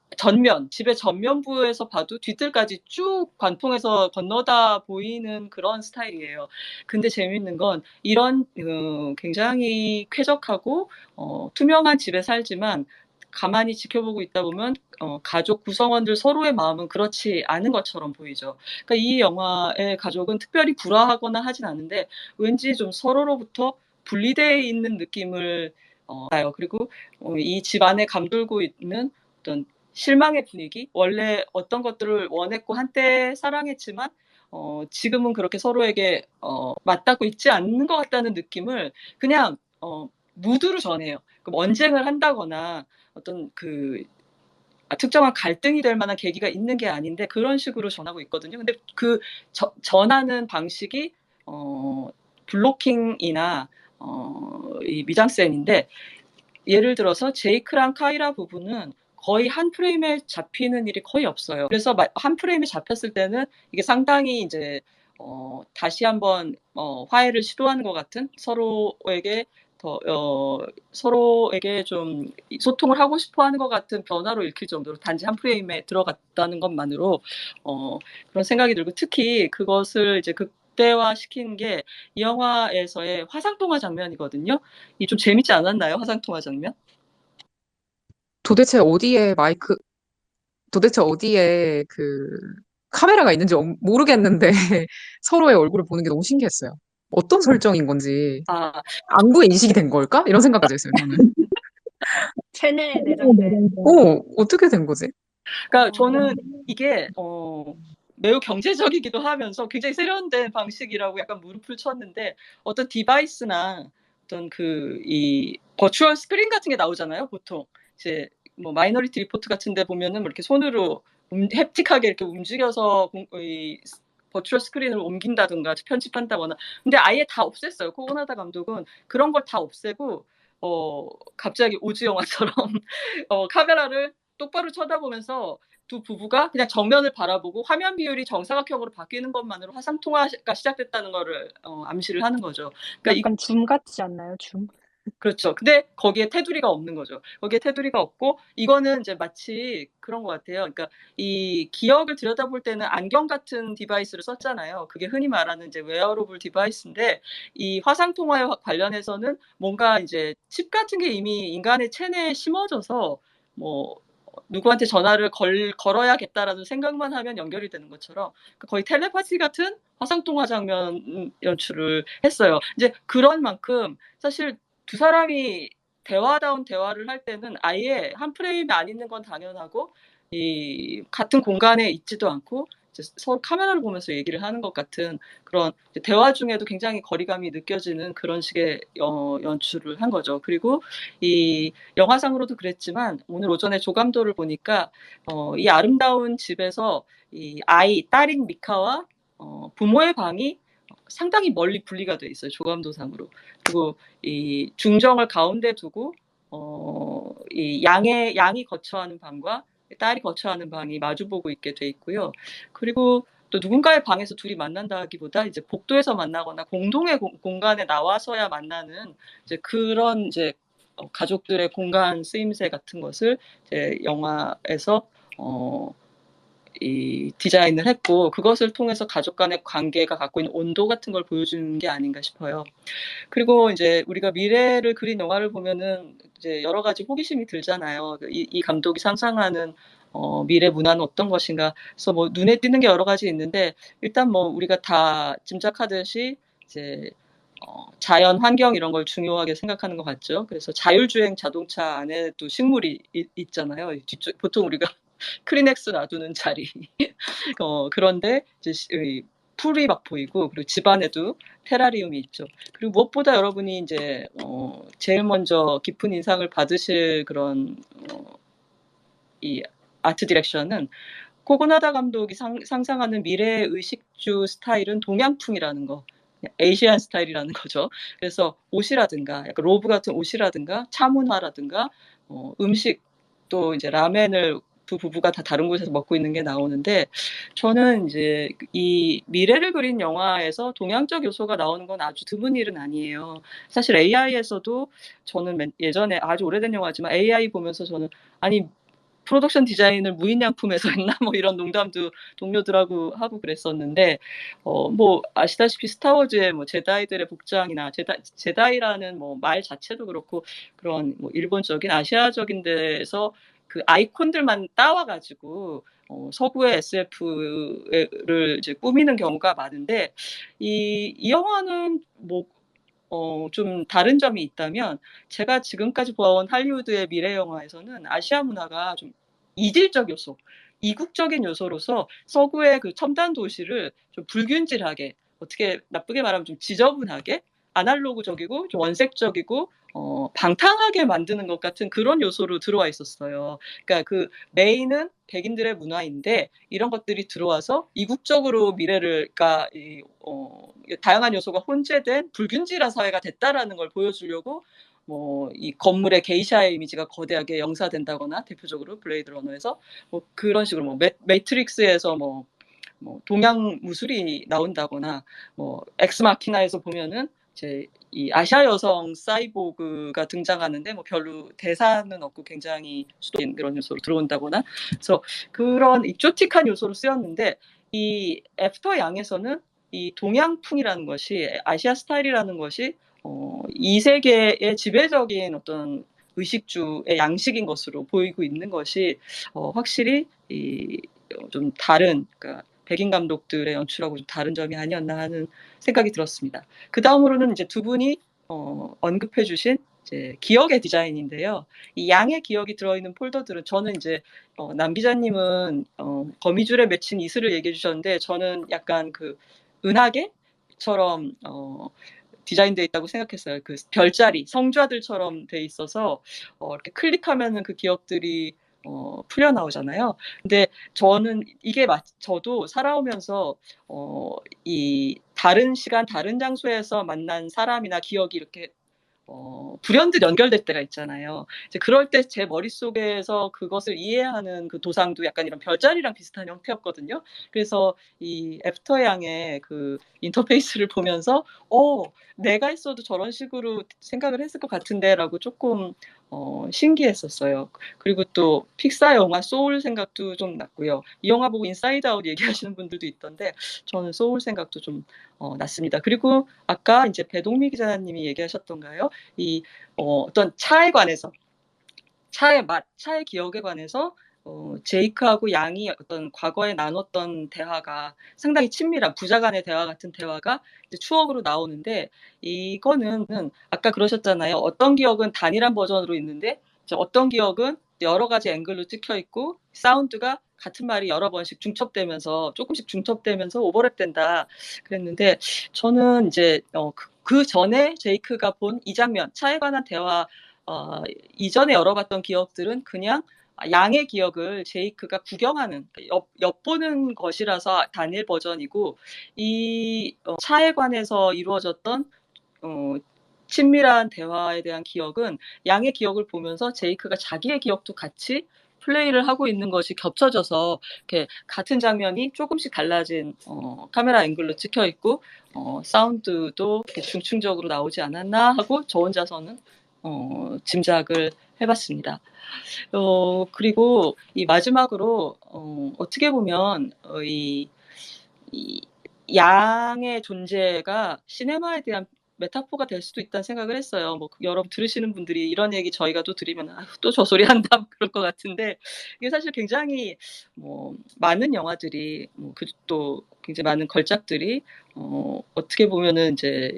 Speaker 3: 집의 전면부에서 봐도 뒤뜰까지 쭉 관통해서 건너다 보이는 그런 스타일이에요. 근데 재미있는 건 이런 굉장히 쾌적하고 투명한 집에 살지만 가만히 지켜보고 있다 보면 가족 구성원들 서로의 마음은 그렇지 않은 것처럼 보이죠. 그러니까 이 영화의 가족은 특별히 불화하거나 하진 않는데 왠지 좀 서로로부터 분리되어 있는 느낌을 나요. 그리고 이 집 안에 감돌고 있는 어떤 실망의 분위기, 원래 어떤 것들을 원했고 한때 사랑했지만 지금은 그렇게 서로에게 맞닿고 있지 않는 것 같다는 느낌을 그냥 무드로 전해요. 그럼 언쟁을 한다거나 어떤 특정한 갈등이 될 만한 계기가 있는 게 아닌데 그런 식으로 전하고 있거든요. 근데 전하는 방식이 블로킹이나 이 미장센인데 예를 들어서 제이크랑 카이라 부부는 거의 한 프레임에 잡히는 일이 거의 없어요. 그래서 한 프레임에 잡혔을 때는 이게 상당히 이제 다시 한번 화해를 시도하는 것 같은 서로에게 좀 소통을 하고 싶어하는 것 같은 변화로 읽힐 정도로 단지 한 프레임에 들어갔다는 것만으로 그런 생각이 들고 특히 그것을 이제 극대화시키는 게 이 영화에서의 화상통화 장면이거든요. 이 좀 재밌지 않았나요? 화상통화 장면?
Speaker 2: 도대체 어디에 카메라가 있는지 모르겠는데 서로의 얼굴을 보는 게 너무 신기했어요. 어떤 설정인 건지
Speaker 3: 아,
Speaker 2: 안구에 인식이 된 걸까? 이런 생각까지 했어요, 저는.
Speaker 1: 체내에 내장된.
Speaker 2: 어떻게 된 거지?
Speaker 3: 그러니까
Speaker 1: 어,
Speaker 3: 저는 이게 매우 경제적이기도 하면서 굉장히 세련된 방식이라고 약간 무릎을 쳤는데 어떤 디바이스나 어떤 이 버추얼 스크린 같은 게 나오잖아요, 보통. 이제 뭐 마이너리티 리포트 같은 데 보면은 뭐 이렇게 손으로 햅틱하게 이렇게 움직여서 이 버추얼 스크린을 옮긴다든가 편집한다거나. 근데 아예 다 없앴어요. 코고나다 감독은 그런 걸 다 없애고 갑자기 오즈 영화처럼 카메라를 똑바로 쳐다보면서 두 부부가 그냥 정면을 바라보고 화면 비율이 정사각형으로 바뀌는 것만으로 화상 통화가 시작됐다는 거를 암시를 하는 거죠. 그러니까
Speaker 1: 약간 줌 같지 않나요? 줌?
Speaker 3: 그렇죠. 근데 거기에 테두리가 없는 거죠. 거기에 테두리가 없고 이거는 이제 마치 그런 것 같아요. 그러니까 이 기억을 들여다볼 때는 안경 같은 디바이스를 썼잖아요. 그게 흔히 말하는 이제 웨어러블 디바이스인데 이 화상 통화에 관련해서는 뭔가 이제 칩 같은 게 이미 인간의 체내에 심어져서 뭐 누구한테 전화를 걸어야겠다라는 생각만 하면 연결이 되는 것처럼 거의 텔레파시 같은 화상 통화 장면 연출을 했어요. 이제 그런 만큼 사실 두 사람이 대화다운 대화를 할 때는 아예 한 프레임에 안 있는 건 당연하고 이 같은 공간에 있지도 않고 이제 서로 카메라를 보면서 얘기를 하는 것 같은 그런 대화 중에도 굉장히 거리감이 느껴지는 그런 식의 연출을 한 거죠. 그리고 이 영화상으로도 그랬지만 오늘 오전에 조감도를 보니까 이 아름다운 집에서 이 딸인 미카와 부모의 방이 상당히 멀리 분리가 돼 있어요. 조감도상으로. 그리고 이 중정을 가운데 두고 이 양이 거처하는 방과 딸이 거처하는 방이 마주보고 있게 돼 있고요. 그리고 또 누군가의 방에서 둘이 만난다기보다 이제 복도에서 만나거나 공동의 공간에 나와서야 만나는 이제 그런 이제 가족들의 공간 쓰임새 같은 것을 이제 영화에서 이 디자인을 했고, 그것을 통해서 가족 간의 관계가 갖고 있는 온도 같은 걸 보여주는 게 아닌가 싶어요. 그리고 이제 우리가 미래를 그린 영화를 보면은 이제 여러 가지 호기심이 들잖아요. 이 감독이 상상하는 미래 문화는 어떤 것인가. 그래서 뭐 눈에 띄는 게 여러 가지 있는데, 일단 뭐 우리가 다 짐작하듯이 이제 자연 환경 이런 걸 중요하게 생각하는 것 같죠. 그래서 자율주행 자동차 안에도 식물이 있잖아요. 뒤쪽 보통 우리가 크리넥스 놔두는 자리. 그런데 이제 풀이 막 보이고, 그리고 집안에도 테라리움이 있죠. 그리고 무엇보다 여러분이 이제 제일 먼저 깊은 인상을 받으실 그런 이 아트 디렉션은, 코고나다 감독이 상상하는 미래 의식주 스타일은 동양풍이라는 거, 에이시안 스타일이라는 거죠. 그래서 옷이라든가 약간 로브 같은 옷이라든가 차문화라든가 음식, 또 이제 라멘을 두 부부가 다 다른 곳에서 먹고 있는 게 나오는데, 저는 이제 이 미래를 그린 영화에서 동양적 요소가 나오는 건 아주 드문 일은 아니에요. 사실 AI에서도 저는 예전에 아주 오래된 영화지만 AI 보면서 저는 아니 프로덕션 디자인을 무인양품에서 했나 뭐 이런 농담도 동료들하고 하고 그랬었는데, 뭐 아시다시피 스타워즈의 뭐 제다이들의 복장이나 제다이라는 뭐 말 자체도 그렇고, 그런 뭐 일본적인 아시아적인 데서 그 아이콘들만 따와가지고 서구의 SF를 이제 꾸미는 경우가 많은데, 이 영화는 뭐 좀 다른 점이 있다면, 제가 지금까지 보아온 할리우드의 미래 영화에서는 아시아 문화가 좀 이질적 요소, 이국적인 요소로서 서구의 그 첨단 도시를 좀 불균질하게, 어떻게 나쁘게 말하면 좀 지저분하게, 아날로그적이고 좀 원색적이고 방탕하게 만드는 것 같은 그런 요소로 들어와 있었어요. 그러니까 그 메인은 백인들의 문화인데, 이런 것들이 들어와서 이국적으로 미래를, 그러니까 다양한 요소가 혼재된 불균질한 사회가 됐다라는 걸 보여주려고 뭐 이 건물의 게이샤의 이미지가 거대하게 영사된다거나, 대표적으로 블레이드 러너에서 뭐 그런 식으로 뭐 매트릭스에서 뭐 동양 무술이 나온다거나, 뭐 엑스마키나에서 보면은 이제 이 아시아 여성 사이보그가 등장하는데 뭐 별로 대사는 없고 굉장히 수도인 그런 요소로 들어온다거나, 그래서 그런 익조틱한 요소로 쓰였는데, 이 애프터 양에서는 이 동양풍이라는 것이, 아시아 스타일이라는 것이 이 세계의 지배적인 어떤 의식주의 양식인 것으로 보이고 있는 것이 확실히 좀 다른, 그러니까 백인 감독들의 연출하고 좀 다른 점이 아니었나 하는 생각이 들었습니다. 그 다음으로는 이제 두 분이 언급해 주신 이제 기억의 디자인인데요. 이 양의 기억이 들어있는 폴더들은, 저는 이제 남 기자님은 거미줄에 맺힌 이슬을 얘기해 주셨는데, 저는 약간 그 은하계처럼 디자인되어 있다고 생각했어요. 그 별자리, 성좌들처럼 돼 있어서 이렇게 클릭하면은 그 기억들이 풀려 나오잖아요. 근데 저는 이게 저도 살아오면서 이 다른 시간, 다른 장소에서 만난 사람이나 기억이 이렇게 불현듯 연결될 때가 있잖아요. 이제 그럴 때 제 머릿속에서 그것을 이해하는 그 도상도 약간 이런 별자리랑 비슷한 형태였거든요. 그래서 이 애프터 양의 그 인터페이스를 보면서 내가 했어도 저런 식으로 생각을 했을 것 같은데라고 조금 신기했었어요. 그리고 또 픽사 영화 소울 생각도 좀 났고요. 이 영화 보고 인사이드 아웃 얘기하시는 분들도 있던데, 저는 소울 생각도 좀 났습니다. 그리고 아까 이제 배동미 기자님이 얘기하셨던가요? 이 어떤 차에 관해서, 차의 맛, 차의 기억에 관해서 제이크하고 양이 어떤 과거에 나눴던 대화가 상당히 친밀한 부자 간의 대화 같은 대화가 이제 추억으로 나오는데, 이거는 아까 그러셨잖아요. 어떤 기억은 단일한 버전으로 있는데, 어떤 기억은 여러 가지 앵글로 찍혀 있고 사운드가 같은 말이 여러 번씩 중첩되면서, 조금씩 중첩되면서 오버랩된다 그랬는데, 저는 이제 그 전에 제이크가 본 이 장면, 차에 관한 대화 이전에 열어봤던 기억들은 그냥 양의 기억을 제이크가 구경하는, 엿보는 것이라서 단일 버전이고, 이 차에 관해서 이루어졌던 친밀한 대화에 대한 기억은 양의 기억을 보면서 제이크가 자기의 기억도 같이 플레이를 하고 있는 것이 겹쳐져서 이렇게 같은 장면이 조금씩 달라진 카메라 앵글로 찍혀 있고 사운드도 이렇게 중층적으로 나오지 않았나 하고 저 혼자서는 짐작을 해봤습니다. 그리고 이 마지막으로 어떻게 보면 이 양의 존재가 시네마에 대한 메타포가 될 수도 있다는 생각을 했어요. 뭐 여러분 들으시는 분들이 이런 얘기 저희가 또 드리면 또 저 소리 한다 그럴 것 같은데 이게 사실 굉장히 뭐 많은 영화들이 또 굉장히 많은 걸작들이 어떻게 보면은 이제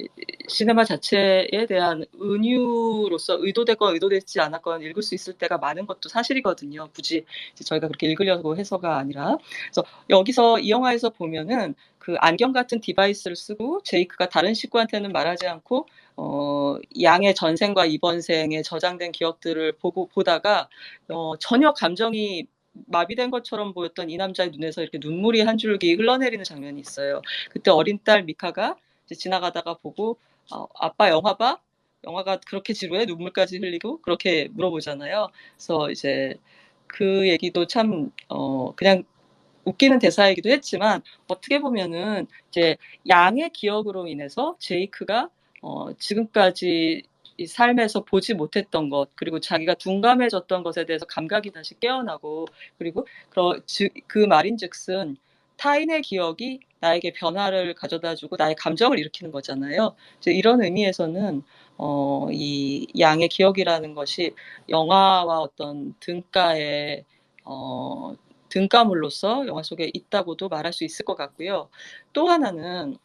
Speaker 3: 시네마 자체에 대한 은유로서 의도되건 의도되지 않았건 읽을 수 있을 때가 많은 것도 사실이거든요. 굳이 이제 저희가 그렇게 읽으려고 해서가 아니라. 그래서 여기서 이 영화에서 보면은 그 안경 같은 디바이스를 쓰고 제이크가 다른 식구한테는 말하지 않고 양의 전생과 이번 생에 저장된 기억들을 보다가 전혀 감정이 마비된 것처럼 보였던 이 남자의 눈에서 이렇게 눈물이 한 줄기 흘러내리는 장면이 있어요. 그때 어린 딸 미카가 이제 지나가다가 보고 아빠 영화 봐? 영화가 그렇게 지루해? 눈물까지 흘리고 그렇게 물어보잖아요. 그래서 이제 그 얘기도 참 그냥 웃기는 대사이기도 했지만 어떻게 보면은 이제 양의 기억으로 인해서 제이크가 지금까지 이 삶에서 보지 못했던 것 그리고 자기가 둔감해졌던 것에 대해서 감각이 다시 깨어나고 그리고 그 말인즉슨 타인의 기억이 나에게 변화를 가져다주고 나의 감정을 일으키는 거잖아요. 이제 이런 의미에서는 이 양의 기억이라는 것이 영화와 어떤 등가의 등가물로서 영화 속에 있다고도 말할 수 있을 것 같고요. 또 하나는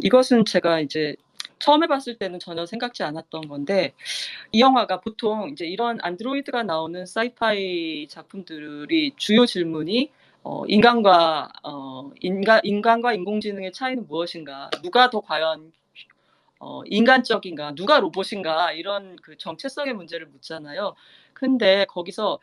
Speaker 3: 이것은 제가 이제 처음에 봤을 때는 전혀 생각지 않았던 건데 이 영화가 보통 이제 이런 안드로이드가 나오는 사이파이 작품들이 주요 질문이 인간과 인공지능의 차이는 무엇인가? 누가 더 과연 인간적인가? 누가 로봇인가? 이런 그 정체성의 문제를 묻잖아요. 근데 거기서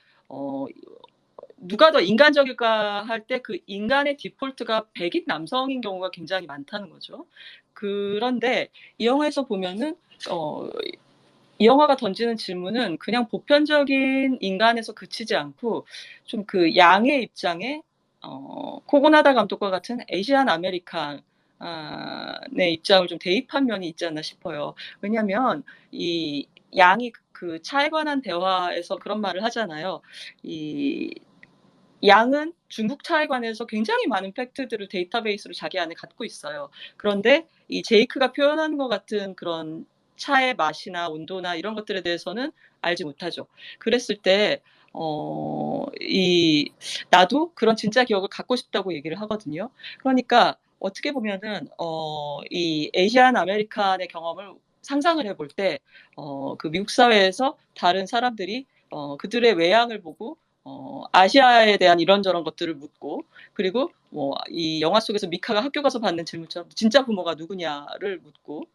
Speaker 3: 누가 더 인간적일까 할 때 그 인간의 디폴트가 백인 남성인 경우가 굉장히 많다는 거죠. 그런데 이 영화에서 보면은 이 영화가 던지는 질문은 그냥 보편적인 인간에서 그치지 않고 좀 그 양의 입장에 코고나다 감독과 같은 아시안 아메리칸의 입장을 좀 대입한 면이 있지 않나 싶어요. 왜냐하면 이 양이 그 차에 관한 대화에서 그런 말을 하잖아요. 이 양은 중국 차에 관해서 굉장히 많은 팩트들을 데이터베이스로 자기 안에 갖고 있어요. 그런데 이 제이크가 표현하는 것 같은 그런 차의 맛이나 온도나 이런 것들에 대해서는 알지 못하죠. 그랬을 때, 나도 그런 진짜 기억을 갖고 싶다고 얘기를 하거든요. 그러니까 어떻게 보면은, 이 아시안 아메리칸의 경험을 상상을 해볼 때, 그 미국 사회에서 다른 사람들이, 그들의 외양을 보고 아시아에 대한 이런저런 것들을 묻고 그리고 뭐 이 영화 속에서 미카가 학교 가서 받는 질문처럼 진짜 부모가 누구냐를 묻고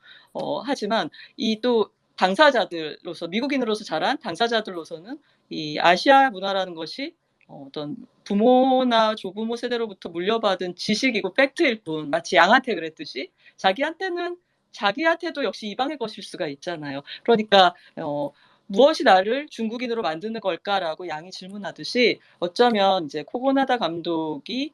Speaker 3: 하지만 이 또 당사자들로서 미국인으로서 자란 당사자들로서는 이 아시아 문화라는 것이 어떤 부모나 조부모 세대로부터 물려받은 지식이고 팩트일 뿐 마치 양한테 그랬듯이 자기한테도 역시 이방의 것일 수가 있잖아요. 그러니까 무엇이 나를 중국인으로 만드는 걸까라고 양이 질문하듯이 어쩌면 이제 코고나다 감독이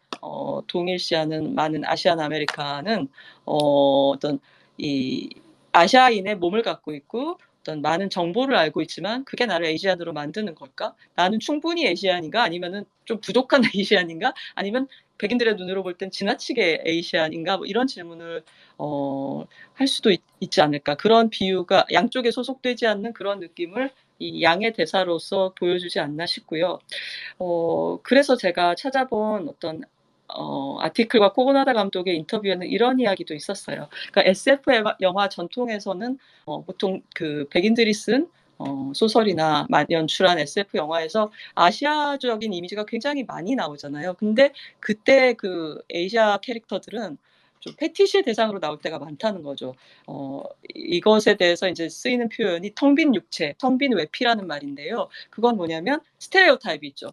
Speaker 3: 동일시하는 많은 아시안 아메리카는 어떤 이 아시아인의 몸을 갖고 있고 어떤 많은 정보를 알고 있지만 그게 나를 아시안으로 만드는 걸까? 나는 충분히 아시안인가? 아니면은 좀 부족한 아시안인가? 아니면 백인들의 눈으로 볼 땐 지나치게 아시안인가? 뭐 이런 질문을 할 수도 있지 않을까. 그런 비유가 양쪽에 소속되지 않는 그런 느낌을 이 양의 대사로서 보여주지 않나 싶고요. 그래서 제가 찾아본 어떤 아티클과 코고나다 감독의 인터뷰에는 이런 이야기도 있었어요. 그러니까 SF 영화 전통에서는 보통 그 백인들이 쓴 소설이나 연출한 SF 영화에서 아시아적인 이미지가 굉장히 많이 나오잖아요. 근데 그때 그 아시아 캐릭터들은 좀 패티시의 대상으로 나올 때가 많다는 거죠. 이것에 대해서 이제 쓰이는 표현이 텅 빈 육체, 텅 빈 외피라는 말인데요. 그건 뭐냐면 스테레오타입이 있죠.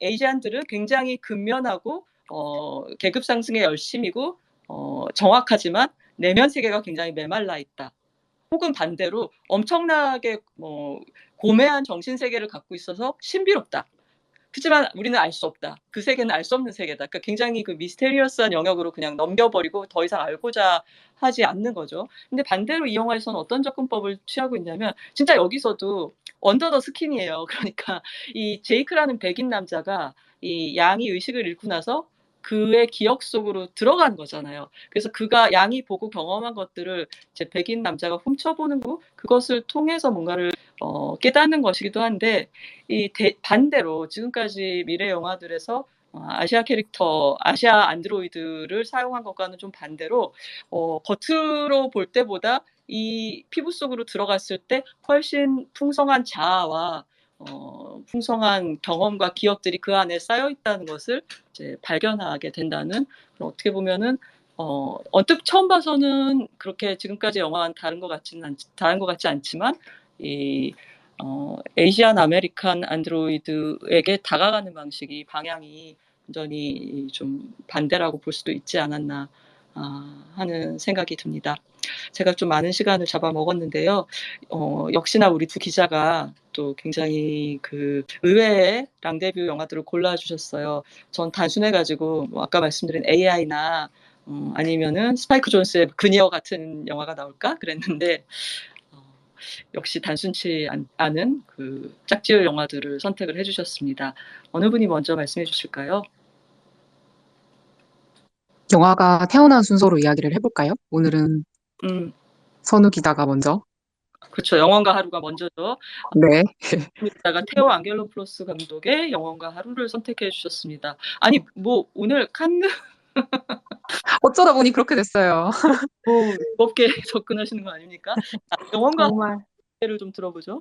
Speaker 3: 아시안들은 굉장히 근면하고 계급 상승에 열심이고 정확하지만 내면 세계가 굉장히 메말라 있다. 혹은 반대로 엄청나게 고매한 정신 세계를 갖고 있어서 신비롭다. 그치만 우리는 알 수 없다. 그 세계는 알 수 없는 세계다. 그러니까 굉장히 그 미스테리어스한 영역으로 그냥 넘겨버리고 더 이상 알고자 하지 않는 거죠. 근데 반대로 이 영화에서는 어떤 접근법을 취하고 있냐면 진짜 여기서도 언더 더 스킨이에요. 그러니까 이 제이크라는 백인 남자가 이 양이 의식을 잃고 나서 그의 기억 속으로 들어간 거잖아요. 그래서 그가 양이 보고 경험한 것들을 이제 백인 남자가 훔쳐보는 거 그것을 통해서 뭔가를 깨닫는 것이기도 한데 반대로 지금까지 미래 영화들에서 아시아 캐릭터, 아시아 안드로이드를 사용한 것과는 좀 반대로 겉으로 볼 때보다 이 피부 속으로 들어갔을 때 훨씬 풍성한 자아와 풍성한 경험과 기억들이 그 안에 쌓여 있다는 것을 이제 발견하게 된다는 어떻게 보면은 언뜻 처음 봐서는 그렇게 지금까지 영화는 다른 것 같지 않지만 이 에이시안 아메리칸 안드로이드에게 다가가는 방식이 방향이 완전히 좀 반대라고 볼 수도 있지 않았나 하는 생각이 듭니다. 제가 좀 많은 시간을 잡아먹었는데요. 역시나 우리 두 기자가 또 굉장히 그 의외의 랑데뷰 영화들을 골라주셨어요. 전 단순해가지고 뭐 아까 말씀드린 AI나 아니면은 스파이크 존스의 그니어 같은 영화가 나올까 그랬는데 역시 단순치 않은 그 짝지을 영화들을 선택을 해주셨습니다. 어느 분이 먼저 말씀해 주실까요?
Speaker 2: 영화가 태어난 순서로 이야기를 해볼까요? 오늘은
Speaker 3: 음,
Speaker 2: 선우 기자가 먼저.
Speaker 3: 그렇죠. 영원과 하루가 먼저죠.
Speaker 2: 네.
Speaker 3: 기자가 테오 안겔로프로스 감독의 영원과 하루를 선택해 주셨습니다. 아니 뭐 오늘 칸느
Speaker 2: 어쩌다 보니 그렇게 됐어요.
Speaker 3: 무겁게 접근하시는 거 아닙니까? 영원과
Speaker 1: 정말,
Speaker 3: 하루를 좀 들어보죠.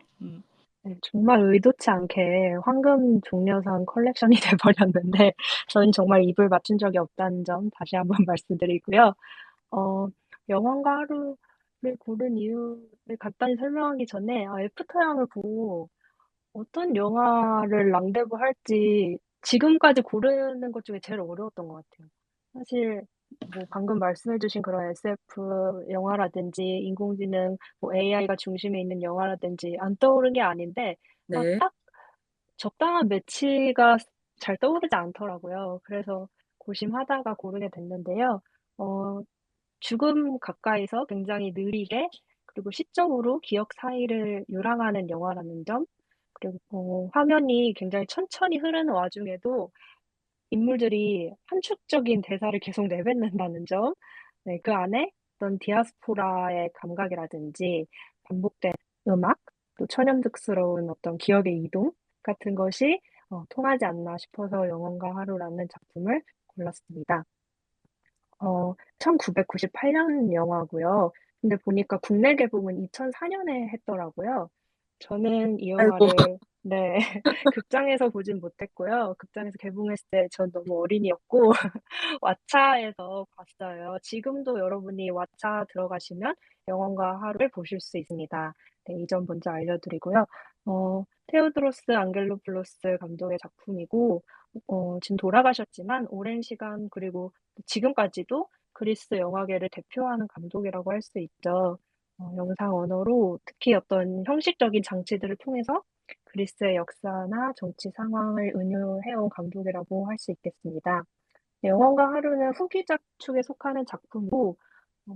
Speaker 1: 네, 정말 의도치 않게 황금 종려상 컬렉션이 돼버렸는데, 저는 정말 입을 맞춘 적이 없다는 점 다시 한번 말씀드리고요. 어, 영화과 하루를 고른 이유를 간단히 설명하기 전에, 애프터 양을 보고 어떤 영화를 랑데부 할지 지금까지 고르는 것 중에 제일 어려웠던 것 같아요. 사실 뭐 방금 말씀해주신 그런 SF 영화라든지 인공지능, 뭐 AI가 중심에 있는 영화라든지 안 떠오른 게 아닌데
Speaker 3: 네.
Speaker 1: 딱 적당한 매치가 잘 떠오르지 않더라고요. 그래서 고심하다가 고르게 됐는데요. 어, 죽음 가까이서 굉장히 느리게 그리고 시적으로 기억 사이를 요랑하는 영화라는 점, 그리고 화면이 굉장히 천천히 흐르는 와중에도 인물들이 함축적인 대사를 계속 내뱉는다는 점, 네, 그 안에 어떤 디아스포라의 감각이라든지 반복된 음악, 또 천연득스러운 어떤 기억의 이동 같은 것이 통하지 않나 싶어서 영원과 하루라는 작품을 골랐습니다. 1998년 영화고요. 근데 보니까 국내 개봉은 2004년에 했더라고요. 저는 이
Speaker 3: 아이고.
Speaker 1: 영화를 네, 극장에서 보진 못했고요. 극장에서 개봉했을 때 전 너무 어린이였고 왓챠에서 봤어요. 지금도 여러분이 왓챠 들어가시면 영원과 하루를 보실 수 있습니다. 네, 이 점 먼저 알려드리고요. 테오드로스 안겔로플로스 감독의 작품이고 지금 돌아가셨지만 오랜 시간 그리고 지금까지도 그리스 영화계를 대표하는 감독이라고 할 수 있죠. 영상 언어로 특히 어떤 형식적인 장치들을 통해서 그리스의 역사나 정치 상황을 은유해온 감독이라고 할 수 있겠습니다. 네, 영원과 하루는 후기작 축에 속하는 작품이고,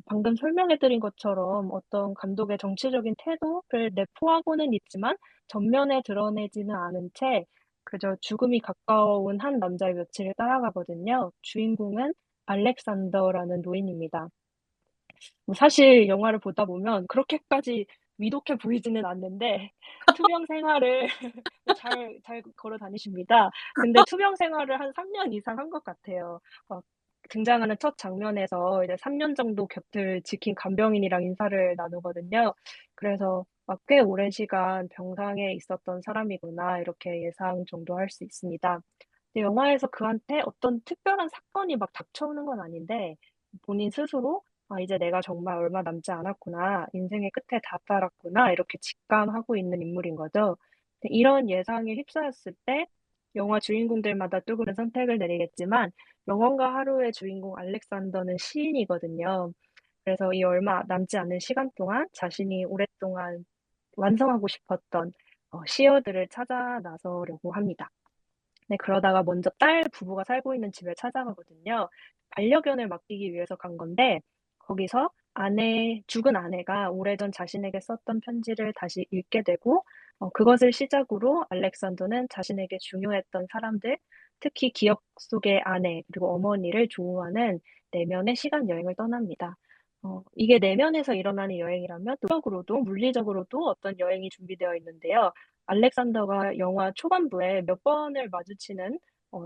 Speaker 1: 방금 설명해드린 것처럼 어떤 감독의 정치적인 태도를 내포하고는 있지만 전면에 드러내지는 않은 채 그저 죽음이 가까운 한 남자의 며칠을 따라가거든요. 주인공은 알렉산더라는 노인입니다. 뭐 사실 영화를 보다 보면 그렇게까지 위독해 보이지는 않는데 투병 생활을 잘 걸어 다니십니다. 근데 투병 생활을 한 3년 이상 한 것 같아요. 등장하는 첫 장면에서 이제 3년 정도 곁을 지킨 간병인이랑 인사를 나누거든요. 그래서 꽤 오랜 시간 병상에 있었던 사람이구나 이렇게 예상 정도 할 수 있습니다. 근데 영화에서 그한테 어떤 특별한 사건이 막 닥쳐오는 건 아닌데 본인 스스로 이제 내가 정말 얼마 남지 않았구나, 인생의 끝에 다다랐구나 이렇게 직감하고 있는 인물인 거죠. 근데 이런 예상에 휩싸였을 때 영화 주인공들마다 조금은 선택을 내리겠지만 영원과 하루의 주인공 알렉산더는 시인이거든요. 그래서 이 얼마 남지 않은 시간 동안 자신이 오랫동안 완성하고 싶었던 시어들을 찾아 나서려고 합니다. 네, 그러다가 먼저 딸 부부가 살고 있는 집에 찾아가거든요. 반려견을 맡기기 위해서 간 건데, 거기서 죽은 아내가 오래전 자신에게 썼던 편지를 다시 읽게 되고, 그것을 시작으로 알렉산더는 자신에게 중요했던 사람들, 특히 기억 속의 아내, 그리고 어머니를 조우하는 내면의 시간 여행을 떠납니다. 이게 내면에서 일어나는 여행이라면, 도적으로도 물리적으로도 어떤 여행이 준비되어 있는데요. 알렉산더가 영화 초반부에 몇 번을 마주치는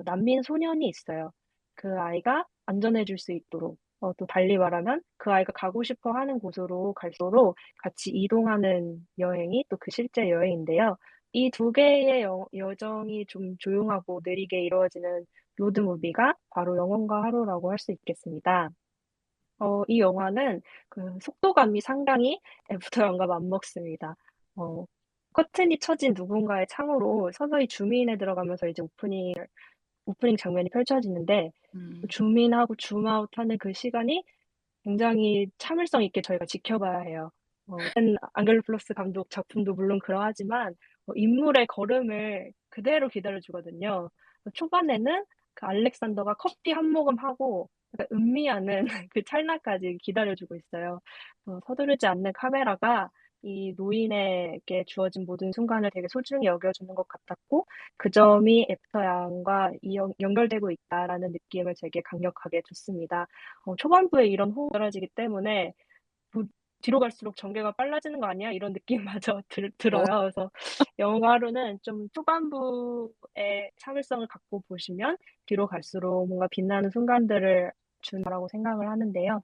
Speaker 1: 난민 소년이 있어요. 그 아이가 안전해질 수 있도록 또 달리 말하면 그 아이가 가고 싶어 하는 곳으로 갈수록 같이 이동하는 여행이 또 그 실제 여행인데요. 이 두 개의 여정이 좀 조용하고 느리게 이루어지는 로드무비가 바로 영혼과 하루라고 할 수 있겠습니다. 이 영화는 그 속도감이 상당히 애프터영과 맞먹습니다. 어, 커튼이 쳐진 누군가의 창으로 서서히 줌인에 들어가면서 이제 오프닝 장면이 펼쳐지는데,
Speaker 3: 음.
Speaker 1: 줌인하고 줌아웃하는 그 시간이 굉장히 참을성 있게 저희가 지켜봐야 해요. 다른 앙겔로플러스 감독 작품도 물론 그러하지만 인물의 걸음을 그대로 기다려주거든요. 초반에는 그 알렉산더가 커피 한 모금 하고 약간 음미하는 그 찰나까지 기다려주고 있어요. 서두르지 않는 카메라가 이 노인에게 주어진 모든 순간을 되게 소중히 여겨주는 것 같았고, 그 점이 애프터 양과 연결되고 있다라는 느낌을 되게 강력하게 줬습니다. 초반부에 이런 호흡이 떨어지기 때문에 부- 뒤로 갈수록 전개가 빨라지는 거 아니야? 이런 느낌마저
Speaker 3: 어,
Speaker 1: 들어요. 그래서 영화로는 좀 초반부에 참을성을 갖고 보시면 뒤로 갈수록 뭔가 빛나는 순간들을 준다라고 생각을 하는데요.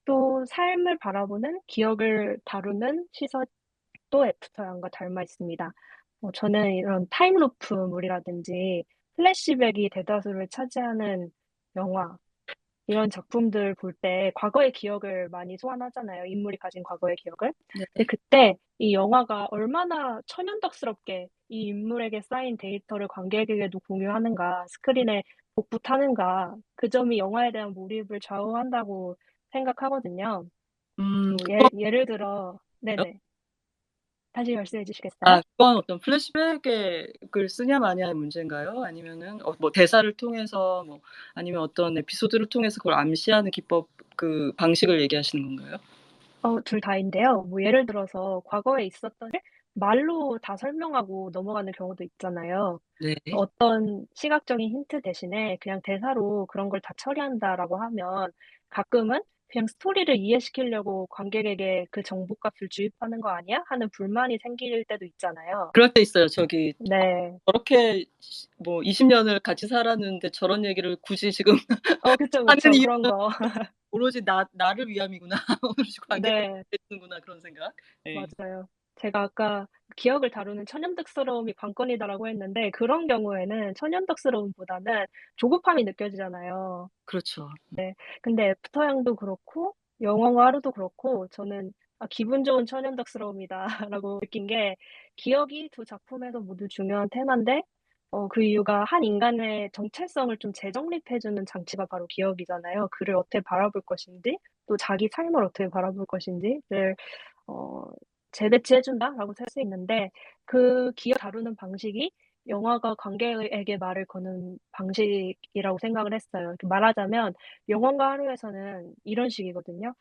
Speaker 1: 또 삶을 바라보는 기억을 다루는 시선도 애프터양과 닮아 있습니다. 저는 이런 타임루프물이라든지 플래시백이 대다수를 차지하는 영화, 이런 작품들 볼 때 과거의 기억을 많이 소환하잖아요. 인물이 가진 과거의 기억을.
Speaker 3: 네.
Speaker 1: 근데 그때 이 영화가 얼마나 천연덕스럽게 이 인물에게 쌓인 데이터를 관객에게도 공유하는가, 스크린에 복붙하는가, 그 점이 영화에 대한 몰입을 좌우한다고 생각하거든요. 예를 들어, 네네. 다시 말씀해 주시겠어요?
Speaker 3: 그건 어떤 플래시백을 쓰냐 마냐의 문제인가요? 아니면은 뭐 대사를 통해서 뭐 아니면 어떤 에피소드를 통해서 그걸 암시하는 기법 그 방식을 얘기하시는 건가요?
Speaker 1: 둘 다인데요. 뭐 예를 들어서 과거에 있었던 일 말로 다 설명하고 넘어가는 경우도 있잖아요.
Speaker 3: 네.
Speaker 1: 어떤 시각적인 힌트 대신에 그냥 대사로 그런 걸 다 처리한다라고 하면 가끔은 그냥 스토리를 이해시키려고 관객에게 그 정보값을 주입하는 거 아니야? 하는 불만이 생길 때도 있잖아요.
Speaker 3: 그럴 때 있어요. 저기
Speaker 1: 네.
Speaker 3: 저렇게 뭐 20년을 같이 살았는데 저런 얘기를 굳이 지금
Speaker 1: 그쵸,
Speaker 3: 하는
Speaker 1: 그쵸.
Speaker 3: 이유는
Speaker 1: 그런 거.
Speaker 3: 오로지 나를 위함이구나. 오로지 관객을
Speaker 1: 네.
Speaker 3: 위해서는구나 그런 생각. 네.
Speaker 1: 맞아요. 제가 아까 기억을 다루는 천연덕스러움이 관건이다라고 했는데 그런 경우에는 천연덕스러움보다는 조급함이 느껴지잖아요.
Speaker 3: 그렇죠.
Speaker 1: 근데 애프터 양도 그렇고 영화와 하루도 그렇고 저는 기분 좋은 천연덕스러움이다라고 느낀 게 기억이 두 작품에서 모두 중요한 테마인데 그 이유가 한 인간의 정체성을 좀 재정립해 주는 장치가 바로 기억이잖아요. 그를 어떻게 바라볼 것인지 또 자기 삶을 어떻게 바라볼 것인지를 어 재배치해 준다라고 할 수 있는데 그 기억 다루는 방식이 영화가 관객에게 말을 거는 방식이라고 생각을 했어요. 이렇게 말하자면 영원과 하루에서는 이런 식이거든요.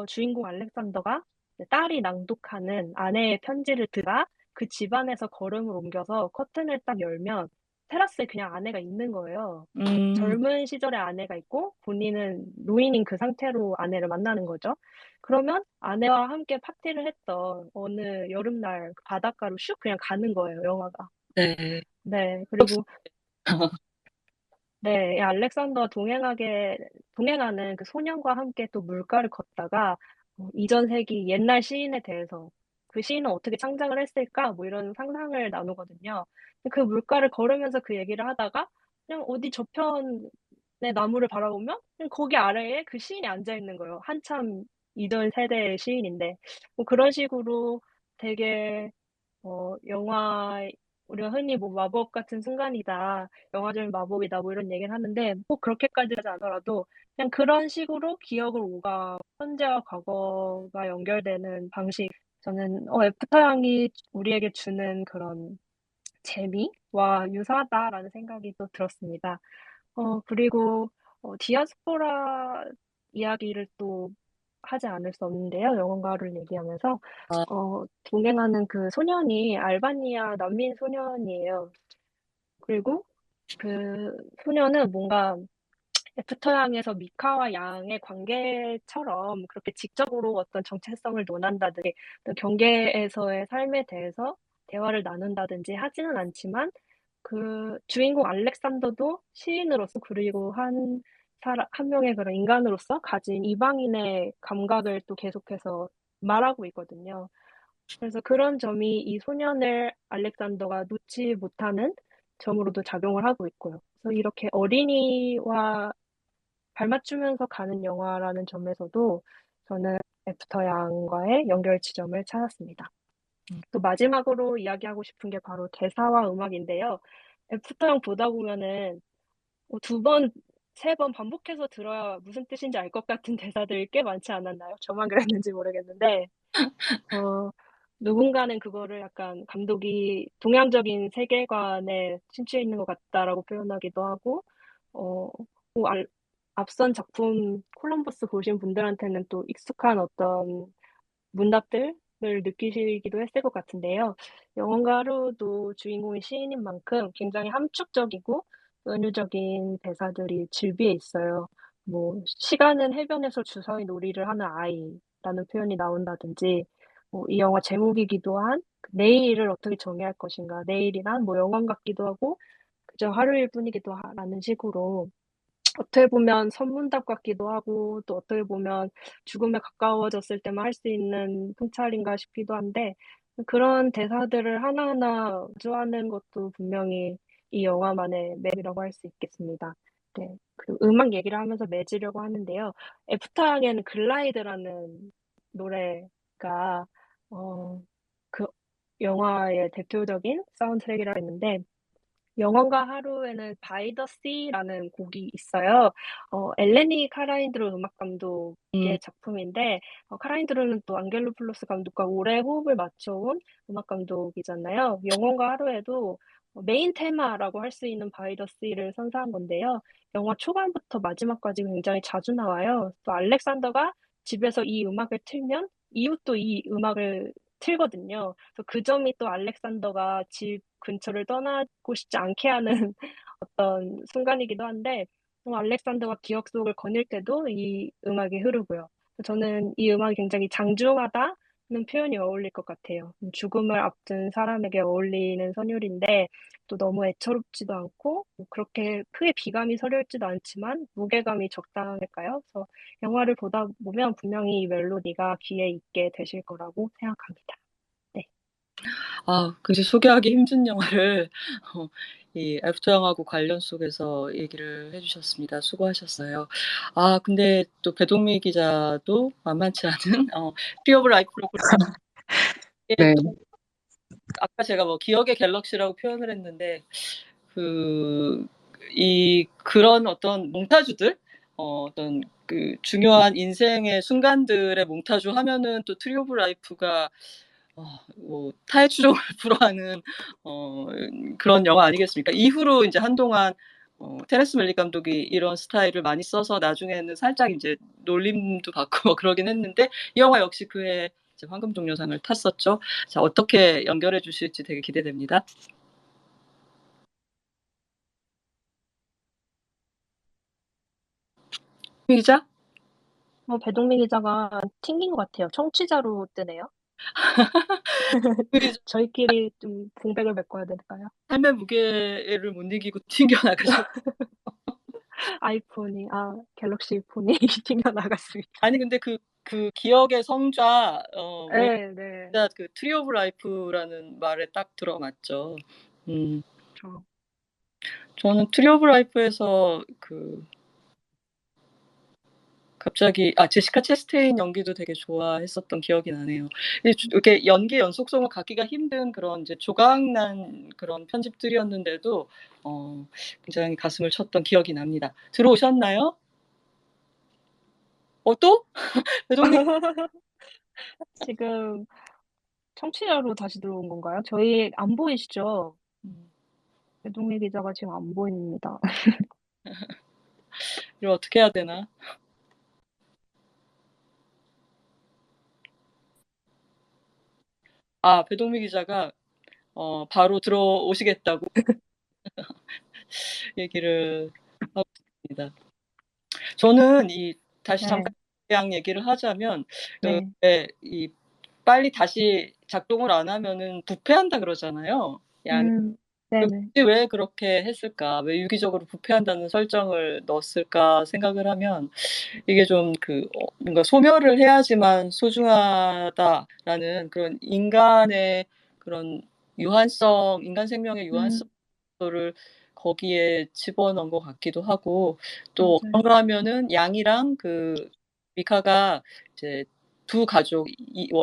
Speaker 1: 주인공 알렉산더가 딸이 낭독하는 아내의 편지를 듣다가 그 집안에서 걸음을 옮겨서 커튼을 딱 열면 테라스에 그냥 아내가 있는 거예요.
Speaker 3: 음.
Speaker 1: 젊은 시절의 아내가 있고 본인은 노인인 그 상태로 아내를 만나는 거죠. 그러면 아내와 함께 파티를 했던 어느 여름날 그 바닷가로 슉 그냥 가는 거예요, 영화가.
Speaker 3: 네.
Speaker 1: 네. 그리고 네, 이 알렉산더가 동행하는 그 소년과 함께 또 물가를 걷다가 이전 세기 옛날 시인에 대해서 그 시인은 어떻게 창작을 했을까? 뭐 이런 상상을 나누거든요. 그 물가를 걸으면서 그 얘기를 하다가 그냥 어디 저편의 나무를 바라보면 그냥 거기 아래에 그 시인이 앉아 있는 거예요. 한참 이전 세대의 시인인데. 뭐 그런 식으로 되게 영화, 우리가 흔히 뭐 마법 같은 순간이다, 영화적인 마법이다, 뭐 이런 얘기를 하는데, 꼭 그렇게까지 하지 않더라도, 그냥 그런 식으로 기억을 현재와 과거가 연결되는 방식, 저는, 애프터 양이 우리에게 주는 그런 재미와 유사하다라는 생각이 또 들었습니다. 그리고 디아스포라 이야기를 또 하지 않을 수 없는데요. 영혼과를 얘기하면서
Speaker 3: 아,
Speaker 1: 동행하는 그 소년이 알바니아 난민 소년이에요. 그리고 그 소년은 뭔가 애프터 양에서 미카와 양의 관계처럼 그렇게 직접으로 어떤 정체성을 논한다든지 또 경계에서의 삶에 대해서 대화를 나눈다든지 하지는 않지만 그 주인공 알렉산더도 시인으로서 그리고 한 명의 그런 인간으로서 가진 이방인의 감각을 또 계속해서 말하고 있거든요. 그래서 그런 점이 이 소년을 알렉산더가 놓지 못하는 점으로도 작용을 하고 있고요. 그래서 이렇게 어린이와 발맞추면서 가는 영화라는 점에서도 저는 애프터 양과의 연결 지점을 찾았습니다. 또 마지막으로 이야기하고 싶은 게 바로 대사와 음악인데요. 애프터 양 보다 보면은 두 번, 세 번 반복해서 들어야 무슨 뜻인지 알 것 같은 대사들이 꽤 많지 않았나요? 저만 그랬는지 모르겠는데, 어, 누군가는 그거를 약간 감독이 동양적인 세계관에 심취해 있는 것 같다라고 표현하기도 하고, 어, 뭐 앞선 작품 콜럼버스 보신 분들한테는 또 익숙한 어떤 문답들을 느끼시기도 했을 것 같은데요. 영혼과 하루도 주인공이 시인인 만큼 굉장히 함축적이고 은유적인 대사들이 즐비해 있어요. 뭐, 시간은 해변에서 주서히 놀이를 하는 아이라는 표현이 나온다든지, 이 영화 제목이기도 한 내일을 어떻게 정의할 것인가, 내일이란 뭐 영원 같기도 하고, 그저 하루일 뿐이기도 하라는 식으로 어떻게 보면 선문답 같기도 하고 또 어떻게 보면 죽음에 가까워졌을 때만 할 수 있는 통찰인가 싶기도 한데 그런 대사들을 하나하나 마주하는 것도 분명히 이 영화만의 매력이라고 할 수 있겠습니다. 네. 그리고 음악 얘기를 하면서 맺으려고 하는데요. 애프터양에는 글라이드라는 노래가 그 영화의 대표적인 사운드트랙이라고 했는데 영원과 하루에는 바이 더 씨라는 곡이 있어요. 엘레니 카라인드로 음악
Speaker 3: 음,
Speaker 1: 감독의 작품인데, 카라인드로는 또 안겔로 플로스 감독과 오래 호흡을 맞춰온 음악 감독이잖아요. 영원과 하루에도 메인 테마라고 할 수 있는 바이 더 씨를 선사한 건데요. 영화 초반부터 마지막까지 굉장히 자주 나와요. 또 알렉산더가 집에서 이 음악을 틀면 이웃도 이 음악을 틀거든요. 그래서 그 점이 또 알렉산더가 집 근처를 떠나고 싶지 않게 하는 어떤 순간이기도 한데, 알렉산더가 기억 속을 거닐 때도 이 음악이 흐르고요. 저는 이 음악이 굉장히 장중하다는 표현이 어울릴 것 같아요. 죽음을 앞둔 사람에게 어울리는 선율인데, 또 너무 애처롭지도 않고, 뭐 그렇게 크게 비감이 서려있지도 않지만, 무게감이 적당할까요? 그래서 영화를 보다 보면 분명히 이 멜로디가 귀에 있게 되실 거라고 생각합니다. 네.
Speaker 3: 굉장히 소개하기 힘든 영화를 어, 이 애프터 영화하고 관련 속에서 얘기를 해주셨습니다. 수고하셨어요. 근데 또 배동미 기자도 만만치 않은 트리 오브 라이프로 이게
Speaker 2: 네.
Speaker 3: 또 아까 제가 뭐 기억의 갤럭시라고 표현을 했는데 그런 어떤 몽타주들 어떤 그 중요한 인생의 순간들의 몽타주 하면은 또 트리 오브 라이프가 뭐 타의 추종을 불허하는 어, 그런 영화 아니겠습니까? 이후로 이제 한동안 테레스 멜리 감독이 이런 스타일을 많이 써서 나중에는 살짝 이제 놀림도 받고 그러긴 했는데 이 영화 역시 그해 이제 황금 종려상을 탔었죠. 자, 어떻게 연결해 주실지 되게 기대됩니다. 기자?
Speaker 1: 배동민 기자가 튕긴 것 같아요. 청취자로 뜨네요.
Speaker 3: 그
Speaker 1: 저희끼리 좀 공백을 메꿔야 될까요?
Speaker 3: 삶의 무게를 못 이기고 튕겨나가셨.
Speaker 1: 갤럭시 폰이 튕겨 나갔습니다.
Speaker 3: 아니 근데 그 기억의 성좌 왜
Speaker 1: 네, 네.
Speaker 3: 진짜 그 트리 오브 라이프라는 말에 딱 들어맞죠. 음.
Speaker 1: 저,
Speaker 3: 저는 트리 오브 라이프에서 갑자기 제시카 체스테인 연기도 되게 좋아했었던 기억이 나네요. 이렇게 연기 연속성을 갖기가 힘든 그런 이제 조각난 그런 편집들이었는데도 굉장히 가슴을 쳤던 기억이 납니다. 들어오셨나요? 또? 배동님
Speaker 1: 지금 청취자로 다시 들어온 건가요? 저희 안 보이시죠?
Speaker 3: 음.
Speaker 1: 배동미 기자가 지금 안 보입니다.
Speaker 3: 이걸 어떻게 해야 되나? 아, 배동미 기자가 바로 들어오시겠다고 얘기를 하고 있습니다. 저는 다시
Speaker 1: 네,
Speaker 3: 잠깐 양 얘기를 하자면
Speaker 1: 네,
Speaker 3: 왜 빨리 다시 작동을 안 하면은 부패한다 그러잖아요. 양이.
Speaker 1: 네네.
Speaker 3: 굳이 왜 그렇게 했을까? 왜 유기적으로 부패한다는 설정을 넣었을까 생각을 하면 이게 좀 뭔가 소멸을 해야지만 소중하다라는 그런 인간의 그런 인간 생명의
Speaker 1: 음,
Speaker 3: 유한성을 거기에 집어넣은 것 같기도 하고, 또
Speaker 1: 맞아요.
Speaker 3: 그런가 하면은 양이랑 미카가 이제 두 가족,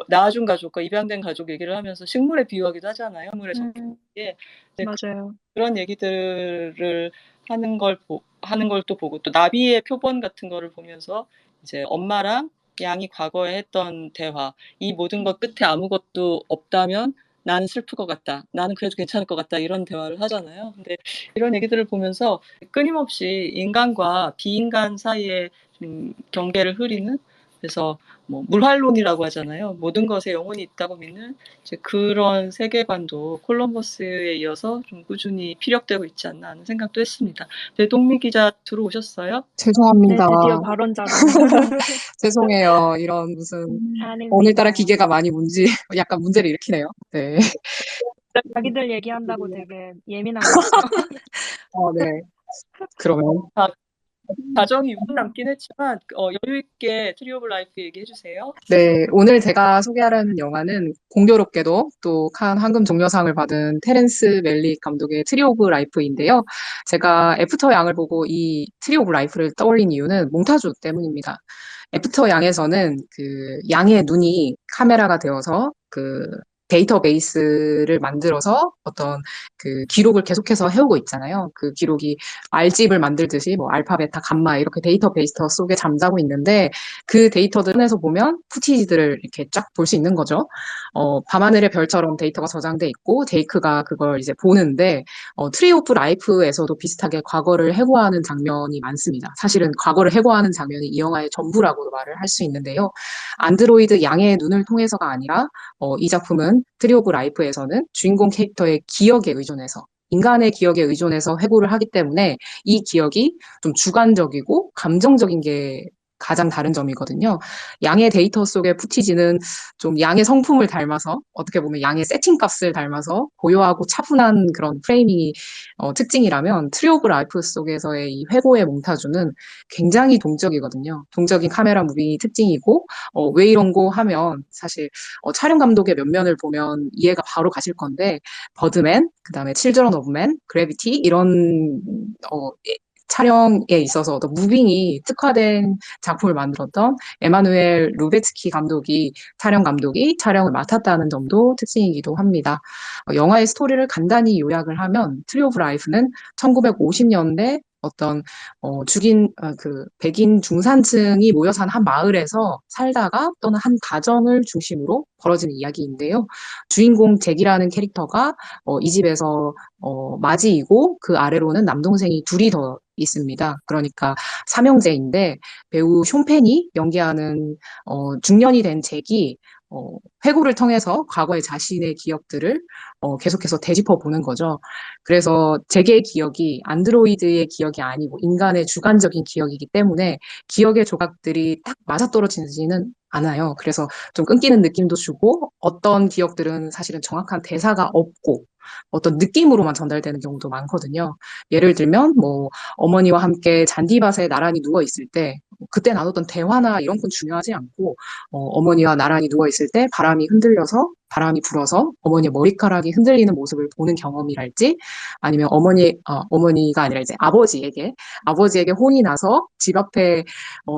Speaker 3: 낳아준 가족과 입양된 가족 얘기를 하면서 식물에 비유하기도 하잖아요. 식물에
Speaker 1: 음,
Speaker 3: 섞이게.
Speaker 1: 맞아요.
Speaker 3: 그런 얘기들을 하는 걸 또 보고, 또 나비의 표본 같은 거를 보면서 이제 엄마랑 양이 과거에 했던 대화, 이 모든 것 끝에 아무것도 없다면 나는 슬플 것 같다. 나는 그래도 괜찮을 것 같다. 이런 대화를 하잖아요. 근데 이런 얘기들을 보면서 끊임없이 인간과 비인간 사이에 좀 경계를 흐리는, 그래서 뭐 물활론이라고 하잖아요. 모든 것에 영혼이 있다고 믿는 이제 그런 세계관도 콜럼버스에 이어서 좀 꾸준히 피력되고 있지 않나 하는 생각도 했습니다. 배동미 기자 들어오셨어요?
Speaker 1: 네,
Speaker 2: 죄송합니다.
Speaker 1: 드디어 발언자로.
Speaker 2: 죄송해요. 이런 무슨 오늘따라
Speaker 1: 아닙니다.
Speaker 2: 기계가 많이 약간 문제를 일으키네요. 네.
Speaker 1: 자기들 얘기한다고 되게 예민한 것 같아요.
Speaker 2: 네. 그러면.
Speaker 3: 아, 가정이 유분 남긴 했지만 여유 있게 트리 오브 라이프 얘기해 주세요.
Speaker 2: 네, 오늘 제가 소개하려는 영화는 공교롭게도 또 칸 황금 종려상을 받은 테렌스 멜릭 감독의 트리 오브 라이프인데요. 제가 애프터 양을 보고 이 트리 오브 라이프를 떠올린 이유는 몽타주 때문입니다. 애프터 양에서는 그 양의 눈이 카메라가 되어서 그 데이터베이스를 만들어서 어떤 그 기록을 계속해서 해오고 있잖아요. 그 기록이 알집을 만들듯이 뭐 알파, 베타, 감마 이렇게 데이터베이스 속에 잠자고 있는데 그 데이터들에서 보면 푸티지들을 이렇게 쫙 볼 수 있는 거죠. 밤하늘의 별처럼 데이터가 저장돼 있고 제이크가 그걸 이제 보는데 트리 오브 라이프에서도 비슷하게 과거를 해고하는 장면이 많습니다. 사실은 과거를 해고하는 장면이 이 영화의 전부라고도 말을 할 수 있는데요. 안드로이드 양의 눈을 통해서가 아니라 이 작품은 트리 오브 라이프에서는 주인공 캐릭터의 기억에 의존해서 인간의 기억에 의존해서 해고를 하기 때문에 이 기억이 좀 주관적이고 감정적인 게 가장 다른 점이거든요. 양의 데이터 속의 푸티지는 좀 양의 성품을 닮아서 어떻게 보면 양의 세팅 값을 닮아서 고요하고 차분한 그런 프레이밍이 특징이라면 트리 오브 라이프 속에서의 이 회고의 몽타주는 굉장히 동적이거든요. 동적인 카메라 무빙이 특징이고 왜 이런 거 하면 사실 촬영 감독의 면면을 보면 이해가 바로 가실 건데 버드맨, 그다음에 칠드런 오브 맨, 그래비티 이런 촬영에 있어서 더 무빙이 특화된 작품을 만들었던 에마누엘 루베츠키 촬영 감독이 촬영을 맡았다는 점도 특징이기도 합니다. 영화의 스토리를 간단히 요약을 하면 트리 오브 라이프는 1950년대 어떤 백인 중산층이 모여 사는 한 마을에서 살다가 또는 한 가정을 중심으로 벌어지는 이야기인데요. 주인공 잭이라는 캐릭터가 이 집에서 맞이이고 그 아래로는 남동생이 둘이 더 있습니다. 그러니까 삼형제인데 배우 숀 펜이 연기하는 중년이 된 잭이 회고를 통해서 과거의 자신의 기억들을 계속해서 되짚어 보는 거죠. 그래서 잭의 기억이 안드로이드의 기억이 아니고 인간의 주관적인 기억이기 때문에 기억의 조각들이 딱 맞아떨어지지는 않아요. 그래서 좀 끊기는 느낌도 주고 어떤 기억들은 사실은 정확한 대사가 없고 어떤 느낌으로만 전달되는 경우도 많거든요. 예를 들면 뭐 어머니와 함께 잔디밭에 나란히 누워 있을 때 그때 나눴던 대화나 이런 건 중요하지 않고 어머니와 나란히 누워 있을 때 바람이 불어서 어머니의 머리카락이 흔들리는 모습을 보는 경험이랄지 아니면 어머니가 아니라 이제 아버지에게 혼이 나서 집 앞에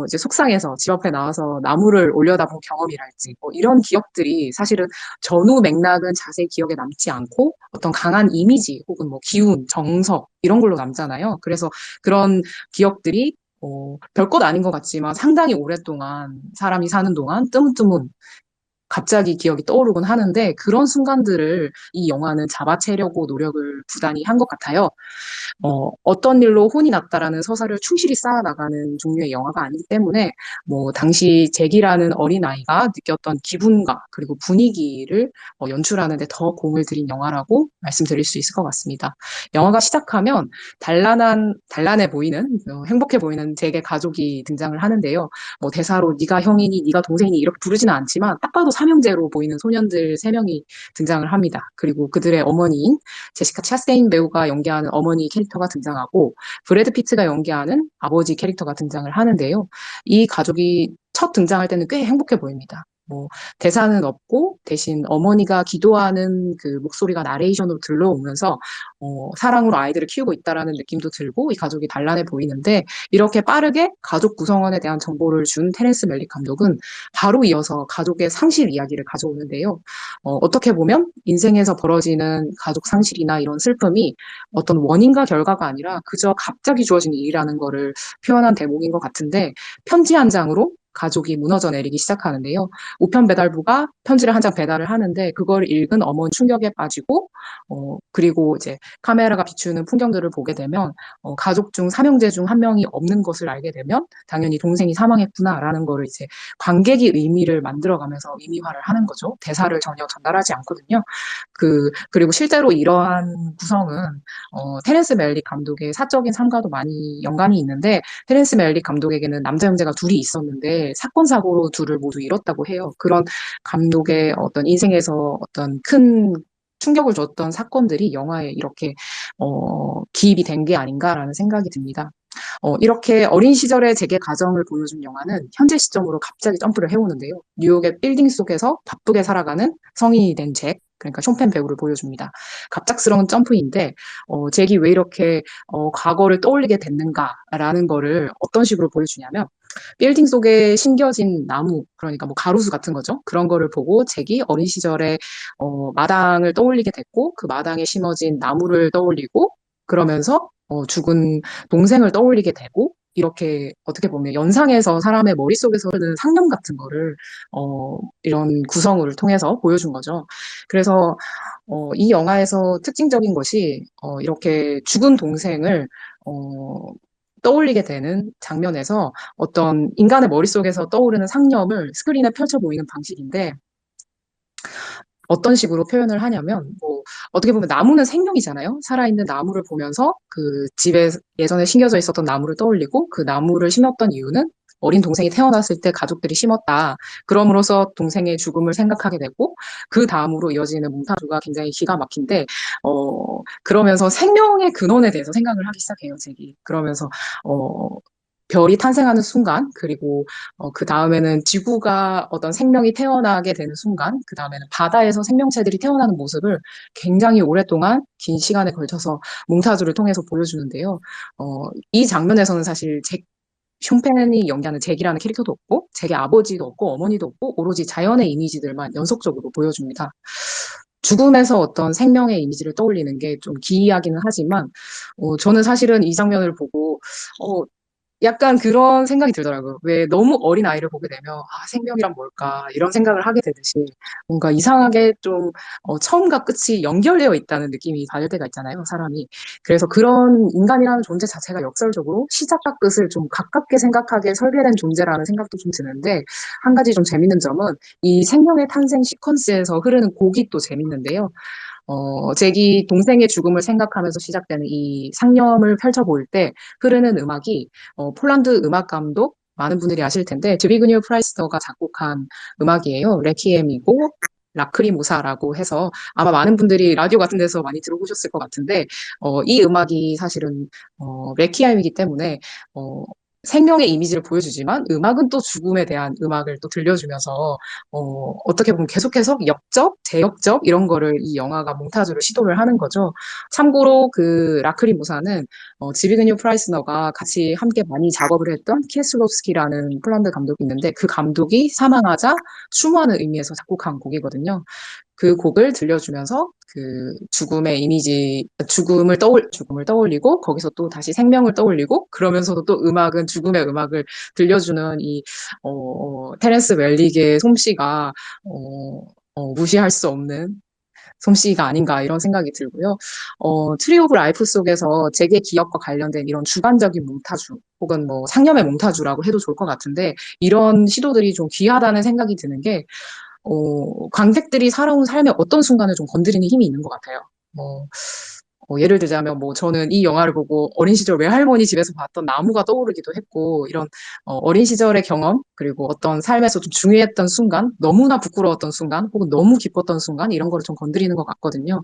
Speaker 2: 이제 속상해서 집 앞에 나와서 나무를 올려다본 경험이랄지 뭐 이런 기억들이 사실은 전후 맥락은 자세히 기억에 남지 않고 어떤 강한 이미지 혹은 뭐 기운, 정석 이런 걸로 남잖아요. 그래서 그런 기억들이 별것 아닌 것 같지만 상당히 오랫동안 사람이 사는 동안 뜨문뜨문 갑자기 기억이 떠오르곤 하는데 그런 순간들을 이 영화는 잡아채려고 노력을 부단히 한 것 같아요. 어떤 일로 혼이 났다라는 서사를 충실히 쌓아나가는 종류의 영화가 아니기 때문에 당시 잭이라는 어린아이가 느꼈던 기분과 그리고 분위기를 연출하는 데 더 공을 들인 영화라고 말씀드릴 수 있을 것 같습니다. 영화가 시작하면 단란해 보이는, 행복해 보이는 잭의 가족이 등장을 하는데요. 대사로 네가 형이니 네가 동생이니 이렇게 부르지는 않지만 딱 봐도 삼형제로 보이는 소년들 세 명이 등장을 합니다. 그리고 그들의 어머니인 제시카 차스테인 배우가 연기하는 어머니 캐릭터가 등장하고 브래드 피트가 연기하는 아버지 캐릭터가 등장을 하는데요. 이 가족이 첫 등장할 때는 꽤 행복해 보입니다. 대사는 없고 대신 어머니가 기도하는 그 목소리가 나레이션으로 들려오면서 사랑으로 아이들을 키우고 있다라는 느낌도 들고 이 가족이 단란해 보이는데 이렇게 빠르게 가족 구성원에 대한 정보를 준 테렌스 멜릭 감독은 바로 이어서 가족의 상실 이야기를 가져오는데요. 어떻게 보면 인생에서 벌어지는 가족 상실이나 이런 슬픔이 어떤 원인과 결과가 아니라 그저 갑자기 주어진 일이라는 거를 표현한 대목인 것 같은데 편지 한 장으로 가족이 무너져 내리기 시작하는데요. 우편 배달부가 편지를 한 장 배달을 하는데 그걸 읽은 어머니 충격에 빠지고 그리고 이제 카메라가 비추는 풍경들을 보게 되면 가족 중 삼형제 중 한 명이 없는 것을 알게 되면 당연히 동생이 사망했구나라는 거를 이제 관객이 의미를 만들어가면서 의미화를 하는 거죠. 대사를 전혀 전달하지 않거든요. 그리고 실제로 이러한 구성은 테렌스 멜릭 감독의 사적인 삶과도 많이 연관이 있는데 테렌스 멜릭 감독에게는 남자 형제가 둘이 있었는데 사건 사고로 둘을 모두 잃었다고 해요. 그런 감독의 어떤 인생에서 어떤 큰 충격을 줬던 사건들이 영화에 이렇게 기입이 된 게 아닌가라는 생각이 듭니다. 이렇게 어린 시절의 잭의 가정을 보여준 영화는 현재 시점으로 갑자기 점프를 해오는데요. 뉴욕의 빌딩 속에서 바쁘게 살아가는 성인이 된 잭, 그러니까 쇼펜 배우를 보여줍니다. 갑작스러운 점프인데 잭이 왜 이렇게 과거를 떠올리게 됐는가라는 거를 어떤 식으로 보여주냐면 빌딩 속에 심겨진 나무, 그러니까 가로수 같은 거죠. 그런 거를 보고 잭이 어린 시절에 마당을 떠올리게 됐고 그 마당에 심어진 나무를 떠올리고 그러면서 죽은 동생을 떠올리게 되고 이렇게 어떻게 보면 연상해서 사람의 머릿속에서 흐르는 상념 같은 거를 이런 구성을 통해서 보여준 거죠. 그래서 이 영화에서 특징적인 것이 이렇게 죽은 동생을 떠올리게 되는 장면에서 어떤 인간의 머릿속에서 떠오르는 상념을 스크린에 펼쳐 보이는 방식인데 어떤 식으로 표현을 하냐면, 어떻게 보면 나무는 생명이잖아요. 살아있는 나무를 보면서 그 집에 예전에 심겨져 있었던 나무를 떠올리고 그 나무를 심었던 이유는 어린 동생이 태어났을 때 가족들이 심었다. 그럼으로써 동생의 죽음을 생각하게 되고 그 다음으로 이어지는 몽타주가 굉장히 기가 막힌데, 그러면서 생명의 근원에 대해서 생각을 하기 시작해요, 잭이. 그러면서, 별이 탄생하는 순간, 그리고 그 다음에는 지구가 어떤 생명이 태어나게 되는 순간, 그 다음에는 바다에서 생명체들이 태어나는 모습을 굉장히 오랫동안 긴 시간에 걸쳐서 몽타주를 통해서 보여주는데요. 이 장면에서는 사실 숀펜이 연기하는 잭이라는 캐릭터도 없고, 잭의 아버지도 없고, 어머니도 없고, 오로지 자연의 이미지들만 연속적으로 보여줍니다. 죽음에서 어떤 생명의 이미지를 떠올리는 게 좀 기이하기는 하지만, 저는 사실은 이 장면을 보고, 약간 그런 생각이 들더라고요. 왜 너무 어린 아이를 보게 되면, 생명이란 뭘까, 이런 생각을 하게 되듯이, 뭔가 이상하게 좀, 처음과 끝이 연결되어 있다는 느낌이 받을 때가 있잖아요, 사람이. 그래서 그런 인간이라는 존재 자체가 역설적으로 시작과 끝을 좀 가깝게 생각하게 설계된 존재라는 생각도 좀 드는데, 한 가지 좀 재밌는 점은, 이 생명의 탄생 시퀀스에서 흐르는 곡이 또 재밌는데요. 잭이 동생의 죽음을 생각하면서 시작되는 이 상념을 펼쳐보일 때 흐르는 음악이 폴란드 음악 감독 많은 분들이 아실 텐데 드비그니오 프라이스너가 작곡한 음악이에요. 레퀴엠이고 라크리모사라고 해서 아마 많은 분들이 라디오 같은 데서 많이 들어보셨을 것 같은데 이 음악이 사실은 레퀴엠이기 때문에 생명의 이미지를 보여주지만 음악은 또 죽음에 대한 음악을 또 들려주면서 어떻게 보면 계속해서 역적, 제역적 이런 거를 이 영화가 몽타주로 시도를 하는 거죠. 참고로 그 라크리모사는 지비그니오 프라이스너가 같이 함께 많이 작업을 했던 키에슬롭스키라는 폴란드 감독이 있는데 그 감독이 사망하자 추모하는 의미에서 작곡한 곡이거든요. 그 곡을 들려주면서 그 죽음의 이미지, 죽음을 떠올리고, 거기서 또 다시 생명을 떠올리고, 그러면서도 또 죽음의 음악을 들려주는 테렌스 멜릭의 솜씨가, 무시할 수 없는 솜씨가 아닌가 이런 생각이 들고요. 트리 오브 라이프 속에서 재계 기억과 관련된 이런 주관적인 몽타주 혹은 뭐 상념의 몽타주라고 해도 좋을 것 같은데 이런 시도들이 좀 귀하다는 생각이 드는 게 관객들이 살아온 삶의 어떤 순간을 좀 건드리는 힘이 있는 것 같아요. 뭐, 예를 들자면 뭐 저는 이 영화를 보고 어린 시절 외할머니 집에서 봤던 나무가 떠오르기도 했고 이런 어린 시절의 경험 그리고 어떤 삶에서 좀 중요했던 순간 너무나 부끄러웠던 순간 혹은 너무 기뻤던 순간 이런 거를 좀 건드리는 것 같거든요.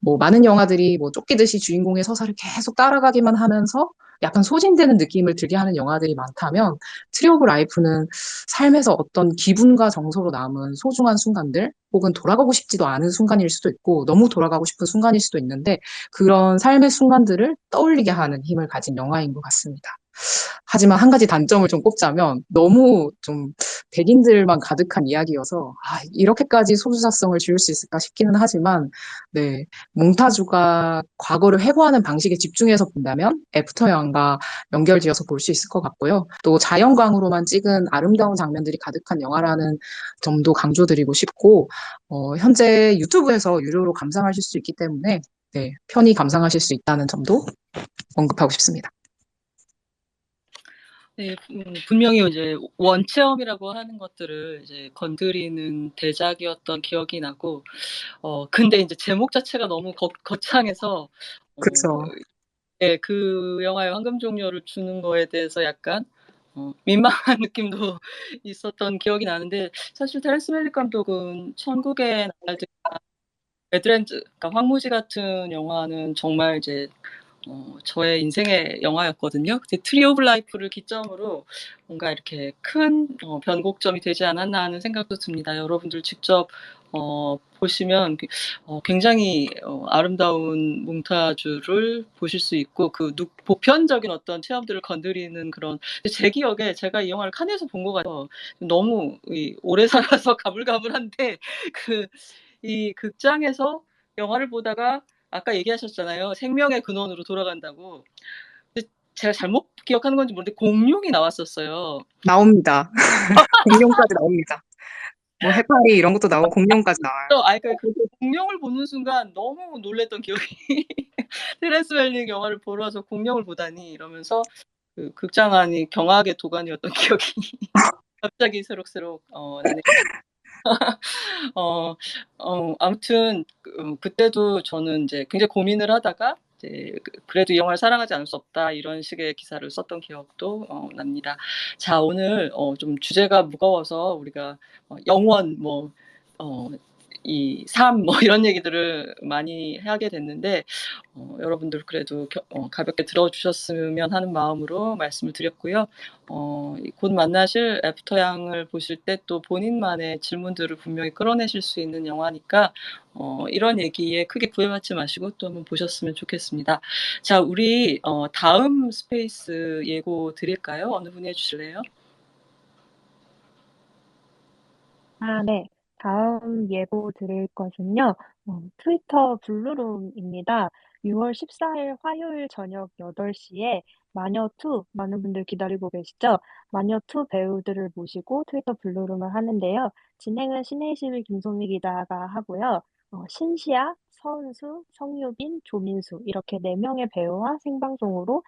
Speaker 2: 뭐 많은 영화들이 뭐 쫓기듯이 주인공의 서사를 계속 따라가기만 하면서 약간 소진되는 느낌을 들게 하는 영화들이 많다면 트리 오브 라이프는 삶에서 어떤 기분과 정서로 남은 소중한 순간들 혹은 돌아가고 싶지도 않은 순간일 수도 있고 너무 돌아가고 싶은 순간일 수도 있는데 그런 삶의 순간들을 떠올리게 하는 힘을 가진 영화인 것 같습니다. 하지만 한 가지 단점을 좀 꼽자면 너무 좀 백인들만 가득한 이야기여서 이렇게까지 소수자성을 지울 수 있을까 싶기는 하지만 네, 몽타주가 과거를 회고하는 방식에 집중해서 본다면 애프터 영화과 연결지어서 볼 수 있을 것 같고요. 또 자연광으로만 찍은 아름다운 장면들이 가득한 영화라는 점도 강조드리고 싶고 현재 유튜브에서 유료로 감상하실 수 있기 때문에 네, 편히 감상하실 수 있다는 점도 언급하고 싶습니다.
Speaker 3: 네, 분명히 이제 원체험이라고 하는 것들을 이제 건드리는 대작이었던 기억이 나고, 근데 이제 제목 자체가 너무 거창해서,
Speaker 2: 그렇죠.
Speaker 3: 예, 그 영화의 황금 종려를 주는 거에 대해서 약간 민망한 느낌도 있었던 기억이 나는데, 사실 테렌스 멜릭 감독은 천국의 나날들, 배드랜드, 그러니까 황무지 같은 영화는 정말 이제 저의 인생의 영화였거든요. 트리 오브 라이프를 기점으로 뭔가 이렇게 큰 변곡점이 되지 않았나 하는 생각도 듭니다. 여러분들 직접 보시면 굉장히 아름다운 몽타주를 보실 수 있고 보편적인 어떤 체험들을 건드리는 그런 제 기억에 제가 이 영화를 칸에서 본 것 같아요. 너무 오래 살아서 가물가물한데 이 극장에서 영화를 보다가 아까 얘기하셨잖아요. 생명의 근원으로 돌아간다고. 근데 제가 잘못 기억하는 건지 모르는데 공룡이 나왔었어요.
Speaker 2: 나옵니다. 공룡까지 나옵니다. 뭐 해파리 이런 것도 나오고 공룡까지 나와요.
Speaker 3: 그 공룡을 보는 순간 너무 놀랬던 기억이 테렌스 멜릭 영화를 보러 와서 공룡을 보다니 이러면서 그 극장 안이 경악의 도가니였던 기억이 갑자기 새록새록 나네요. 아무튼 그때도 저는 이제 굉장히 고민을 하다가 이제 그래도 이 영화를 사랑하지 않을 수 없다 이런 식의 기사를 썼던 기억도 납니다. 자, 오늘 좀 주제가 무거워서 우리가 영원 이 삶 이런 얘기들을 많이 하게 됐는데 여러분들 그래도 가볍게 들어주셨으면 하는 마음으로 말씀을 드렸고요. 곧 만나실 애프터 양을 보실 때 또 본인만의 질문들을 분명히 끌어내실 수 있는 영화니까 이런 얘기에 크게 구애받지 마시고 또 한번 보셨으면 좋겠습니다. 자, 우리 다음 스페이스 예고 드릴까요? 어느 분이 해주실래요?
Speaker 1: 네. 다음 예고 드릴 것은요. 트위터 블루룸입니다. 6월 14일 화요일 저녁 8시에 마녀2 많은 분들 기다리고 계시죠? 마녀2 배우들을 모시고 트위터 블루룸을 하는데요. 진행은 신혜실 김소미 기자가 하고요. 신시아, 서은수, 성유빈, 조민수 이렇게 4명의 배우와 생방송으로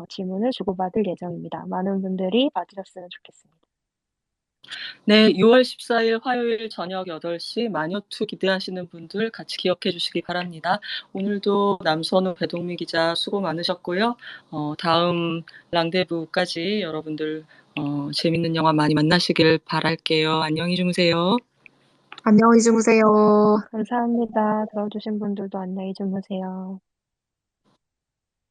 Speaker 1: 질문을 주고받을 예정입니다. 많은 분들이 봐주셨으면 좋겠습니다.
Speaker 3: 네, 6월 14일 화요일 저녁 8시 마녀2 기대하시는 분들 같이 기억해 주시기 바랍니다. 오늘도 남선우 배동미 기자 수고 많으셨고요. 다음 랑데부까지 여러분들 재밌는 영화 많이 만나시길 바랄게요. 안녕히 주무세요.
Speaker 2: 안녕히 주무세요.
Speaker 1: 감사합니다. 들어주신 분들도 안녕히 주무세요.